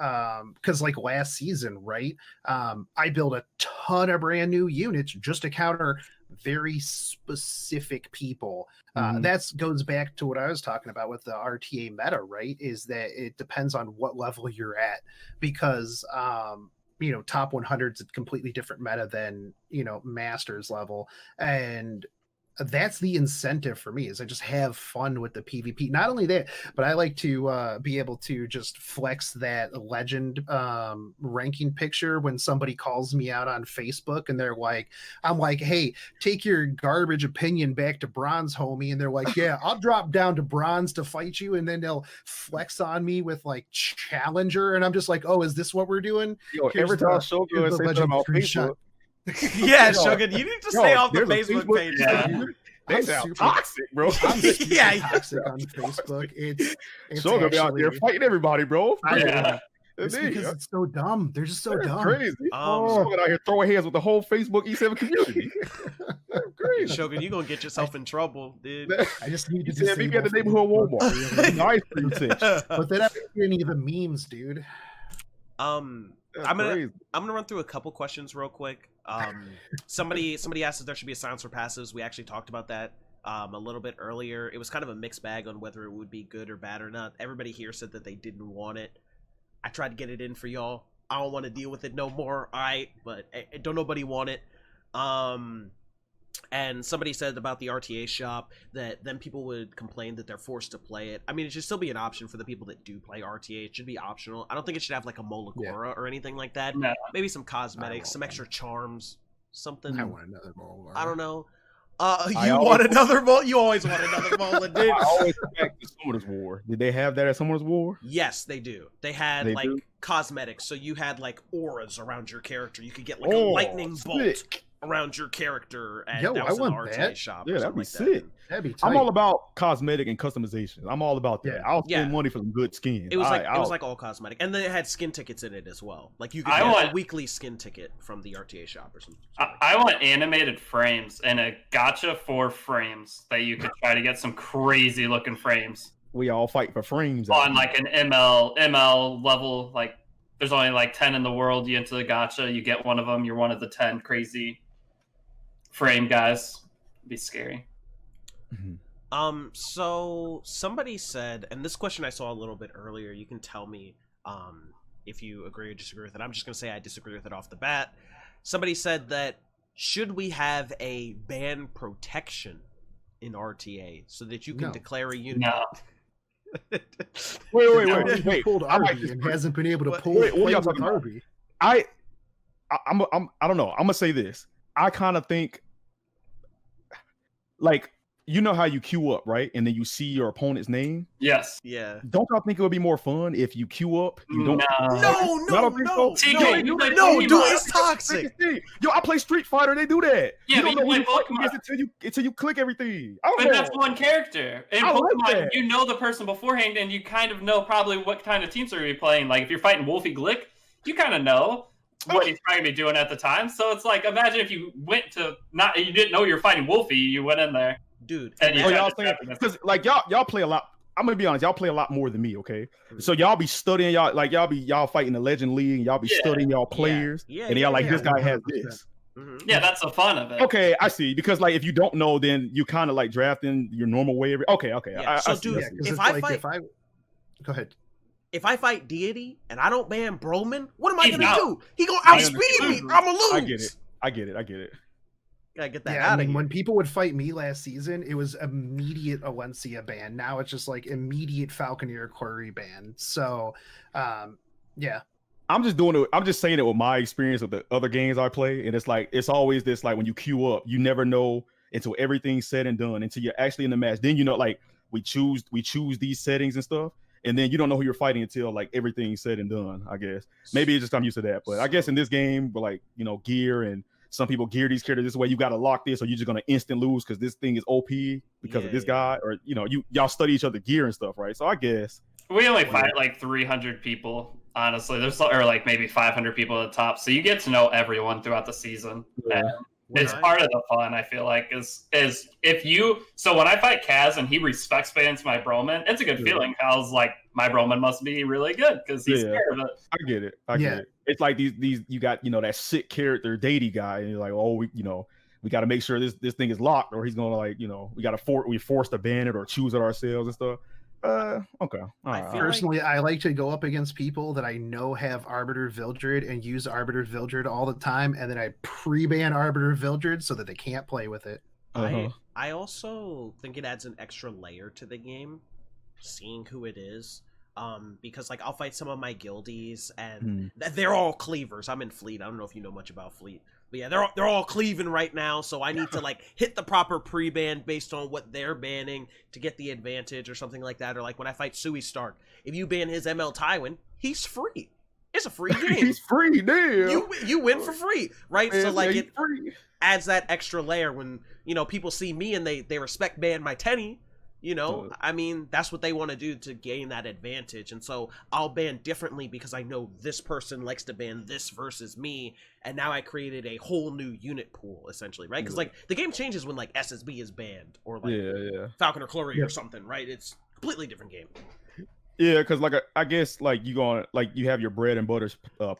because like last season, right? I built a ton of brand new units just to counter very specific people. That goes back to what I was talking about with the RTA meta, right? Is that it depends on what level you're at, because you know, top 100 is a completely different meta than, you know, masters level, and that's the incentive for me, is I just have fun with the PvP. Not only that, but I like to be able to just flex that legend ranking picture when somebody calls me out on Facebook and they're like, I'm like, hey, take your garbage opinion back to bronze, homie. And they're like, yeah, I'll drop down to bronze to fight you. And then they'll flex on me with like challenger. And I'm just like, oh, is this what we're doing? Yo, every time Shogun says something about Facebook, yeah, Shogun, you need to stay off the Facebook page. They sound toxic, bro. I'm super toxic on Facebook. It's Shogun be out there fighting everybody, bro. It's because it's so dumb. They're just so dumb. Crazy. Shogun out here throwing hands with the whole Facebook E7 community. Crazy. Shogun, you gonna get yourself in trouble, dude. I just need to say meet me at the neighborhood Walmart. Nice. But then I don't hear any of the memes, dude. I'm gonna run through a couple questions real quick. Somebody asked if there should be a silence for passives. We actually talked about that a little bit earlier. It was kind of a mixed bag on whether it would be good or bad or not. Everybody here said that they didn't want it. I tried to get it in for y'all. I don't want to deal with it no more. All right, but don't nobody want it. And somebody said about the RTA shop that then people would complain that they're forced to play it. I mean, it should still be an option for the people that do play RTA. It should be optional. I don't think it should have like a Molagora or anything like that. No. Maybe some cosmetics, some extra charms, something. I want another Molagora. I don't know. You want another Mola? You always want another Mola, dude. I always expect the Summoner's War. Did they have that at Summoner's War? Yes, they do. They had cosmetics, so you had like auras around your character. You could get like a lightning bolt. around your character, and Yo, that I was in the want RTA that. shop. Yeah, or that'd something be like sick. That'd be tight. I'm all about cosmetic and customization. I'm all about that. Yeah. I'll spend Yeah. money for some good skins. It was like I'll- it was like all cosmetic, and then it had skin tickets in it as well. Like you could I get want- a weekly skin ticket from the RTA shop or something. I want animated frames and a gacha for frames that you could try to get some crazy looking frames we all fight for frames. out on here. like an ML level. Like there's only like 10 in the world. You enter the gacha, you get one of them. You're one of the 10 crazy frame guys. It'd be scary. Mhm. So somebody said, and this question I saw a little bit earlier. You can tell me if you agree or disagree with it. I'm just gonna say I disagree with it off the bat. Somebody said that should we have a ban protection in RTA so that you can No. declare a unit? No. Wait. He pulled I might Arby just- and hasn't been able to What- pull wait, what play y'all with talking about? Arby. I don't know. I'm gonna say this. I kind of think, like, you know how you queue up, right? And then you see your opponent's name. Yes. Yeah. Don't y'all think it would be more fun if you queue up? You don't. No. No, don't think so? TK, you play no, Pokemon. dude, it's toxic. Yo, I play Street Fighter. They do that. Yeah, you but don't know you who you play fighting Pokemon. against until you click everything. I don't But know. that's one character. In I like Pokemon, that. you know the person beforehand, and you kind of know probably what kind of teams they're going to be playing. Like, if you're fighting Wolfie Glick, you kind of know what he's trying to be doing at the time. So it's like, imagine if you went to you didn't know you were fighting Wolfie, you went in there. Dude, And you Oh, tried y'all to saying trap him. because like y'all play a lot. I'm gonna be honest, y'all play a lot more than me, okay? So y'all be studying y'all fighting the Legend League, and y'all be Yeah. studying y'all players, Yeah, and y'all like yeah, this guy has 100%. this. Mhm. Yeah, that's the fun of it. Okay, I see. Because like if you don't know, then you kind of like drafting your normal way. Okay. Yeah, so, I see, dude, I Yeah, see. because If it's I like fight- if I go ahead. If I fight Deity and I don't ban Broman, what am I He's gonna out. do? He gonna I outspeed me. understand. I'ma lose. I get it. Gotta get that Yeah, out I of mean, here. when people would fight me last season, it was immediate Alencia ban. Now it's just like immediate Falconeer Query ban. So, yeah, I'm just saying it with my experience with the other games I play, and it's like it's always this like when you queue up, you never know until everything's said and done until you're actually in the match. Then you know like we choose these settings and stuff, and then you don't know who you're fighting until like everything's said and done. I guess maybe it's just I'm used to that, but I guess in this game, but like gear and some people gear these characters this way. You got to lock this, or you're just gonna instant lose because this thing is OP because of this guy, or y'all study each other gear and stuff, right? So I guess We only fight like 300 people, honestly. There's or like maybe 500 people at the top, so you get to know everyone throughout the season. Yeah. And it's part of the fun. I feel like is if you. So when I fight Kaz and he respects bans my Broman, it's a good feeling. Kyle's like my Broman must be really good because he's scared of it. I get it. I get it. It's like these you got that sick character Deity guy, and you're like, oh, we got to make sure this thing is locked, or he's gonna like we got to we forced to ban it or choose it ourselves and stuff. Okay. All right. personally, I like to go up against people that I know have Arbiter Vildred and use Arbiter Vildred all the time, and then I pre-ban Arbiter Vildred so that they can't play with it. I also think it adds an extra layer to the game, seeing who it is. Because like I'll fight some of my guildies and they're all cleavers. I'm in Fleet. I don't know if you know much about Fleet, but yeah, they're all cleaving right now. So I need to like hit the proper pre-ban based on what they're banning to get the advantage or something like that. Or like when I fight Sui Stark, if you ban his ML Tywin, he's free. It's a free game. He's free, damn. You win for free, right? Man, so like he's it free. adds that extra layer when people see me and they respect ban my Tenny. I mean, that's what they want to do to gain that advantage. And so I'll ban differently because I know this person likes to ban this versus me. And now I created a whole new unit pool, essentially, right? Because like the game changes when like SSB is banned or like Falcon or Chloe or something, right? It's a completely different game. Yeah, because like I guess like you have your bread and butter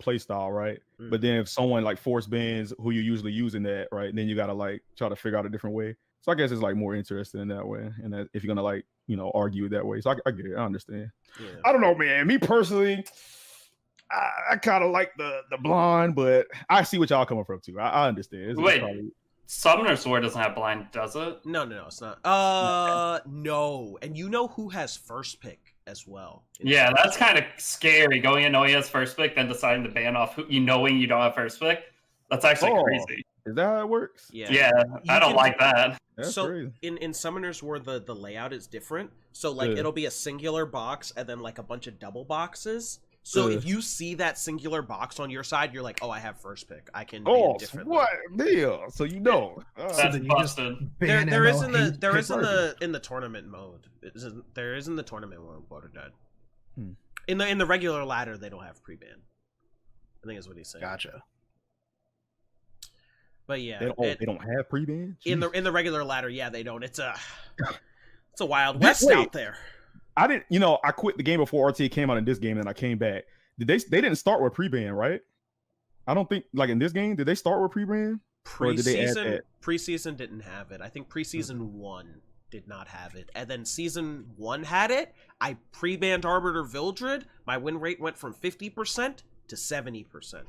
play style, right? But then if someone like force bans who you're usually using that, right? Then you gotta like try to figure out a different way. So I guess it's like more interesting in that way, and that if you're gonna like argue that way. So I get it, I understand. Yeah. I don't know, man. Me personally, I kind of like the blonde, but I see what y'all coming from too. I understand. Wait, Summoner Sword doesn't have blind, does it? No, it's not. No. And you know who has first pick as well? Yeah, that's kind of scary. Going in knowing he has first pick, then deciding to ban off knowing you don't have first pick. That's actually crazy. Is that how it works? Yeah, I don't like that. That's so crazy. in Summoners where the layout is different, so like it'll be a singular box and then like a bunch of double boxes, So if you see that singular box on your side, you're like, oh, I have first pick. I can ban Oh, differently. what deal? So you know. That's busted. There is in the tournament mode. There is in the tournament mode. Water Dead. In the regular ladder, they don't have pre-ban. I think is what he's saying. Gotcha. But yeah, they don't have pre-ban in the regular ladder. Yeah, they don't. It's a wild west out there. I didn't. You know, I quit the game before RTA came out in this game, and I came back. They didn't start with pre-ban, right? I don't think like in this game. Did they start with pre-ban? Preseason didn't have it. I think preseason 1 did not have it, and then season 1 had it. I pre-banned Arbiter Vildred. My win rate went from 50% to 70%.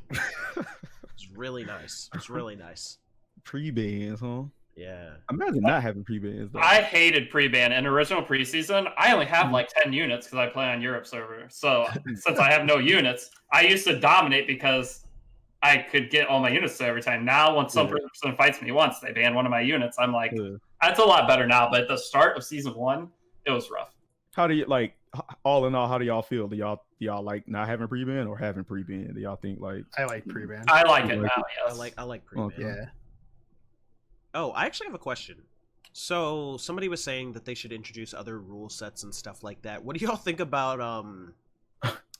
It's really nice. It's really nice. Pre-bans, huh? Yeah. Imagine not having pre-bans. Though. I hated pre-ban. In original preseason, I only have like 10 units because I play on Europe server. So since I have no units, I used to dominate because I could get all my units there every time. Now, once some person fights me once, they ban one of my units. I'm like, that's a lot better now. But at the start of season 1, it was rough. How do you like? All in all, how do y'all feel? Do y'all like not having pre-ban or having pre-ban? Do y'all think like? I like pre-ban. I like it now. Yes. I like pre-ban. Okay. Yeah. Oh, I actually have a question. So somebody was saying that they should introduce other rule sets and stuff like that. What do y'all think about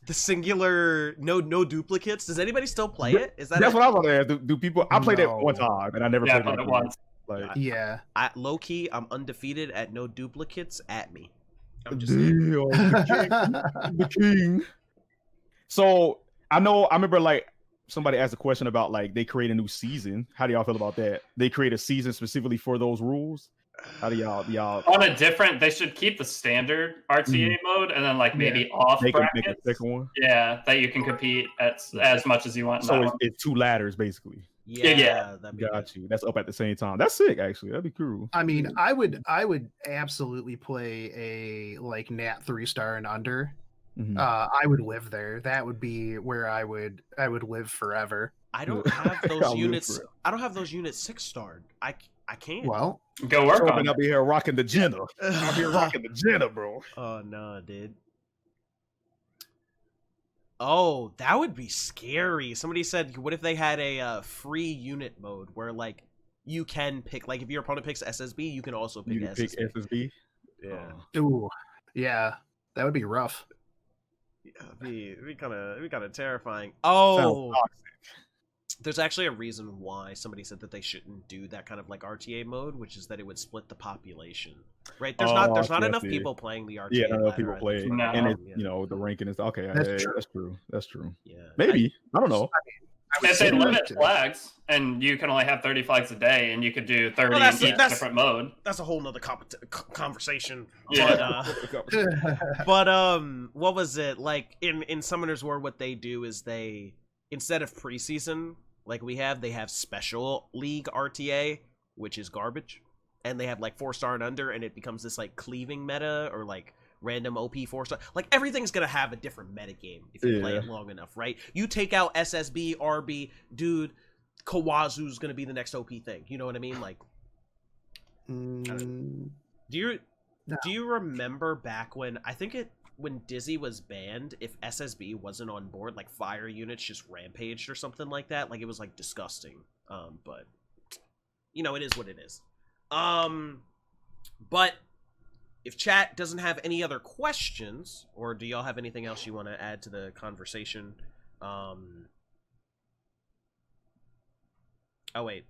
the singular no duplicates? Does anybody still play it? That's what I was going to ask. Do people? I played it one time and I never played it once. Like, yeah. Low key, I'm undefeated at no duplicates. At me. I'm just the king. So I remember like somebody asked a question about like they create a new season. How do y'all feel about that? They create a season specifically for those rules. How do y'all on a different? They should keep the standard RTA mode and then like maybe off brackets. Make a second one. Yeah, that you can compete at as much as you want. So it's 2 ladders basically. Yeah. Got you. That's up at the same time. That's sick, actually. That'd be cool. I mean, I would absolutely play a like Nat 3-star and under. Mm-hmm. I would live there. That would be where I would live forever. I don't have those units. I don't have those units 6-starred. I can't. Well, go work on. I'll be here rocking the Jenna. I'll be here rocking the Jenna, bro. Oh no, dude. Oh, that would be scary. Somebody said, what if they had a free unit mode where, like, you can pick, like, if your opponent picks SSB, you can also pick SSB. Pick SSB? Yeah. Ooh, yeah, that would be rough. Yeah, it'd be kind of terrifying. Oh, there's actually a reason why somebody said that they shouldn't do that kind of like RTA mode, which is that it would split the population. Right? There's not enough people playing the RTA. Yeah, not enough people play it. No. And it, you know, the ranking is okay. That's true. That's true. Yeah. Maybe. I don't know. If they limit flags and you can only have 30 flags a day and you could do 30 in each different mode. That's a whole nother conversation. Yeah. But what was it? Like in Summoner's War, what they do is they, instead of preseason like they have special league RTA, which is garbage. And they have like 4-star and under, and it becomes this like cleaving meta or like random OP 4-star. Like everything's gonna have a different meta game if you play it long enough, right? You take out SSB, RB, dude, Kawazu's gonna be the next OP thing. You know what I mean? Like, do you remember back when when Dizzy was banned, if SSB wasn't on board, like fire units just rampaged or something like that? Like it was like disgusting. But you know, it is what it is. But if chat doesn't have any other questions, or do y'all have anything else you want to add to the conversation? Oh wait,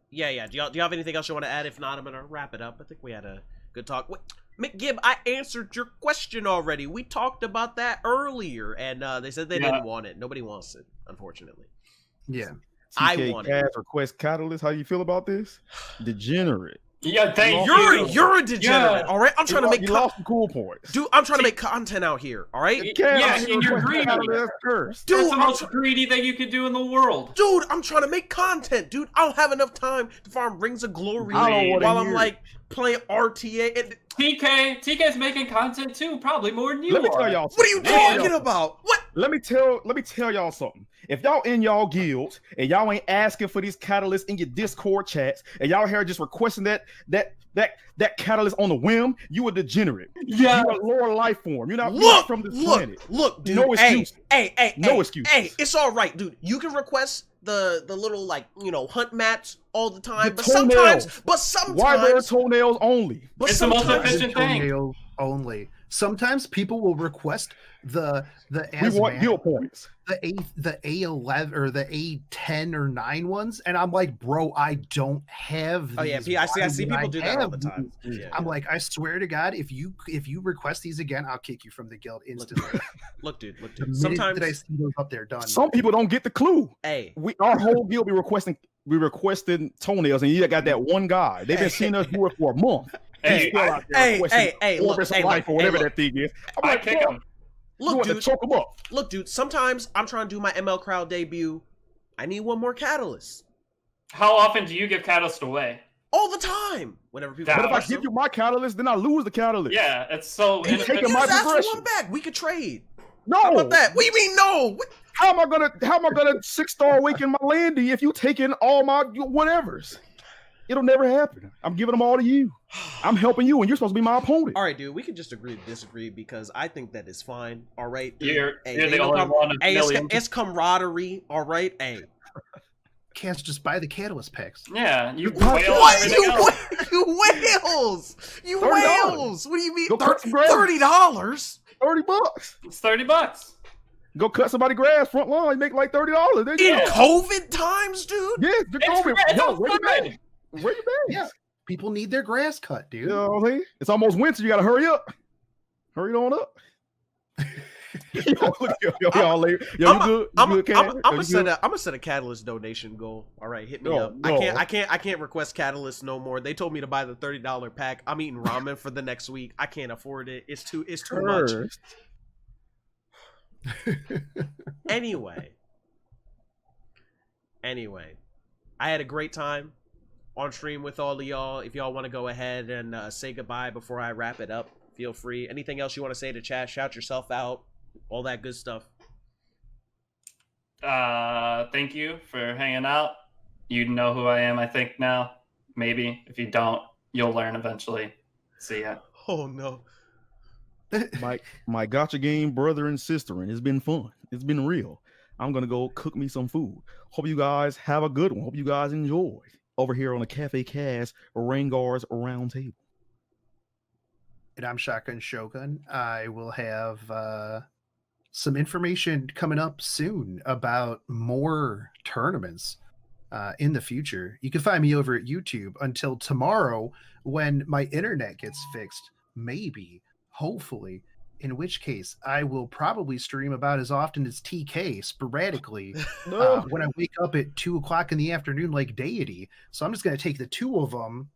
yeah. Do y'all have anything else you want to add? If not, I'm gonna wrap it up. I think we had a good talk. Wait, McGib, I answered your question already. We talked about that earlier, and they said they didn't want it. Nobody wants it, unfortunately. Yeah. I want it. Request Catalyst. How you feel about this? Degenerate. Yeah, you're a degenerate. All right, I'm trying to make lost some cool points, dude. I'm trying to make content out here. All right. Yeah, and you're greedy. Dude, that's the most greedy thing you could do in the world. Dude, I'm trying to make content, dude. I don't have enough time to farm Rings of Glory while I'm like playing RTA. And TK's making content too, probably more than you Let me are. tell y'all. What are you talking about? What? Let me tell y'all something. If y'all in y'all guild and y'all ain't asking for these catalysts in your Discord chats, and y'all here just requesting that catalyst on the whim, you a degenerate. Yeah. You a lower life form. You're not from this planet. Look, dude. No excuse. No excuse. Hey, it's all right, dude. You can request the little hunt mats all the time, but toenails. sometimes Why they're toenails only? But It's the most sometimes efficient thing. Toenails only. Sometimes people will request the We want guild points. the A11 or the A10 or 9 ones, and I'm like, bro, I don't have these. Oh yeah, I see people do that all the time. Yeah. I'm like, I swear to God, if you request these again, I'll kick you from the guild instantly. Look, dude. The minute Sometimes that I see those up there, done. Some people don't get the clue. Hey, Our whole guild be requesting toenails, and you got that one guy. They've been seeing us do it for a month. hey, look, life or whatever that thing is. I'm I like, kick him. Look, dude. Choke them up. Look, dude. Sometimes I'm trying to do my ML Crowd debut. I need one more catalyst. How often do you give catalyst away? All the time. Whenever people. But if I request give them, you my catalyst, then I lose the catalyst. Yeah, it's so He's taking inefficient. my just ask for progression. one back. We could trade. No. How about that? What do you mean no? How am I gonna 6-star awaken my Landy if you taking all my whatevers? It'll never happen. I'm giving them all to you. I'm helping you, and you're supposed to be my opponent. All right, dude. We can just agree to disagree because I think that is fine. All right. You're Hey, the only one of Hey, millions. it's camaraderie. All right. Hey. Can't just buy the catalyst packs. Yeah, you What? whale What? everything else. You whales! You $30. whales! What do you mean? Go cut some grass. $30? $30. It's $30. Go cut somebody grass front lawn. You make like $30. There you In go. COVID times, dude? Yeah, It's COVID. great. Yo, It's where you good. been? Where you been? Yeah. People need their grass cut, dude. You know what I mean? It's almost winter. You gotta hurry up. Hurry on up. Y'all later. Yo, you good? I'm You good, Cat? gonna Yo, you set good? a catalyst donation goal. All right, hit me No, up. no. I can't request catalyst no more. They told me to buy the $30 pack. I'm eating ramen for the next week. I can't afford it. It's too much. First. Anyway, I had a great time on stream with all of y'all. If y'all want to go ahead and say goodbye before I wrap it up, feel free. Anything else you want to say to chat? Shout yourself out. All that good stuff. Thank you for hanging out. You know who I am, I think, now. Maybe. If you don't, you'll learn eventually. See ya. Oh no. My gotcha game brother and sister, and it's been fun. It's been real. I'm gonna go cook me some food. Hope you guys have a good one. Hope you guys enjoy over here on the Cafe Cast Reingar's Round Table. And I'm Shotgun Shogun. I will have some information coming up soon about more tournaments in the future. You can find me over at YouTube until tomorrow when my internet gets fixed. Maybe, hopefully, in which case I will probably stream about as often as TK sporadically when I wake up at 2 o'clock in the afternoon like Deity. So I'm just going to take the two of them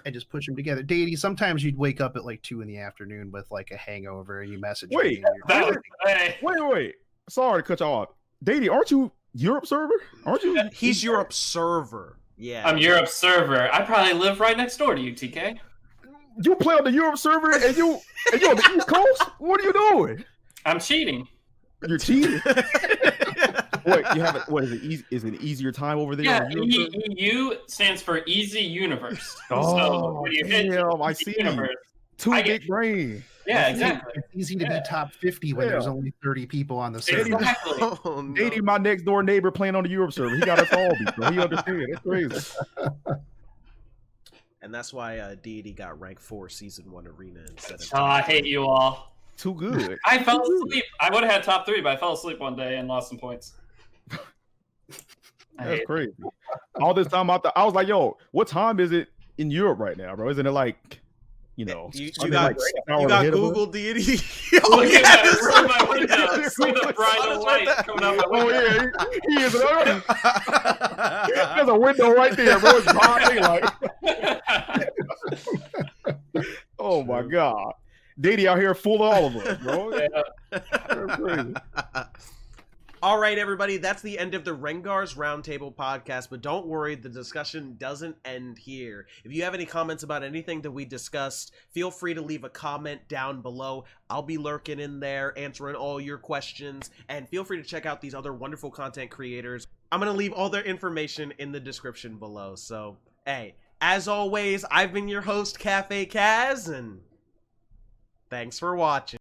and just push them together. Deity, sometimes you'd wake up at like 2 in the afternoon with like a hangover and you message Wait, me. And you're wait. Sorry to cut you off. Deity, aren't you Europe server? Aren't you? He's your observer. Yeah. I'm your observer. I probably live right next door to you, TK. You play on the Europe server and you're on the East Coast? What are you doing? I'm cheating. You're cheating. What you have? What is it? Is it an easier time over there? Yeah, on Europe server? EU stands for Easy Universe. So Oh, when you hit damn, I Easy see. Universe, Too I big get- brain. yeah, exactly. It's easy to be top 50 when there's only 30 people on the server. Exactly. Oh, no. Dating my next door neighbor playing on the Europe server. He got us all beat, bro. He understands. That's crazy. And that's why Deity got rank 4 season 1 arena instead of. Oh, I hate you all. Too good. I fell asleep. I would have had top 3, but I fell asleep one day and lost some points. I That's hate it. crazy. All this time I was like, yo, what time is it in Europe right now, bro? Isn't it like, you know, You are they got, like 6 hours you got ahead of us? Google Deity. Look Oh, at yeah, that. this- Roll my window. See the Sun bright is light right coming out my Oh window. yeah, he is. There's a window right there, bro. It's broad daylight. Oh my god, Deity out here full of all of us, bro. Yeah. That's crazy. All right, everybody, that's the end of the Rengar's Roundtable podcast, but don't worry, the discussion doesn't end here. If you have any comments about anything that we discussed, feel free to leave a comment down below. I'll be lurking in there, answering all your questions, and feel free to check out these other wonderful content creators. I'm going to leave all their information in the description below, so, hey, as always, I've been your host, Cafe Kaz, and thanks for watching.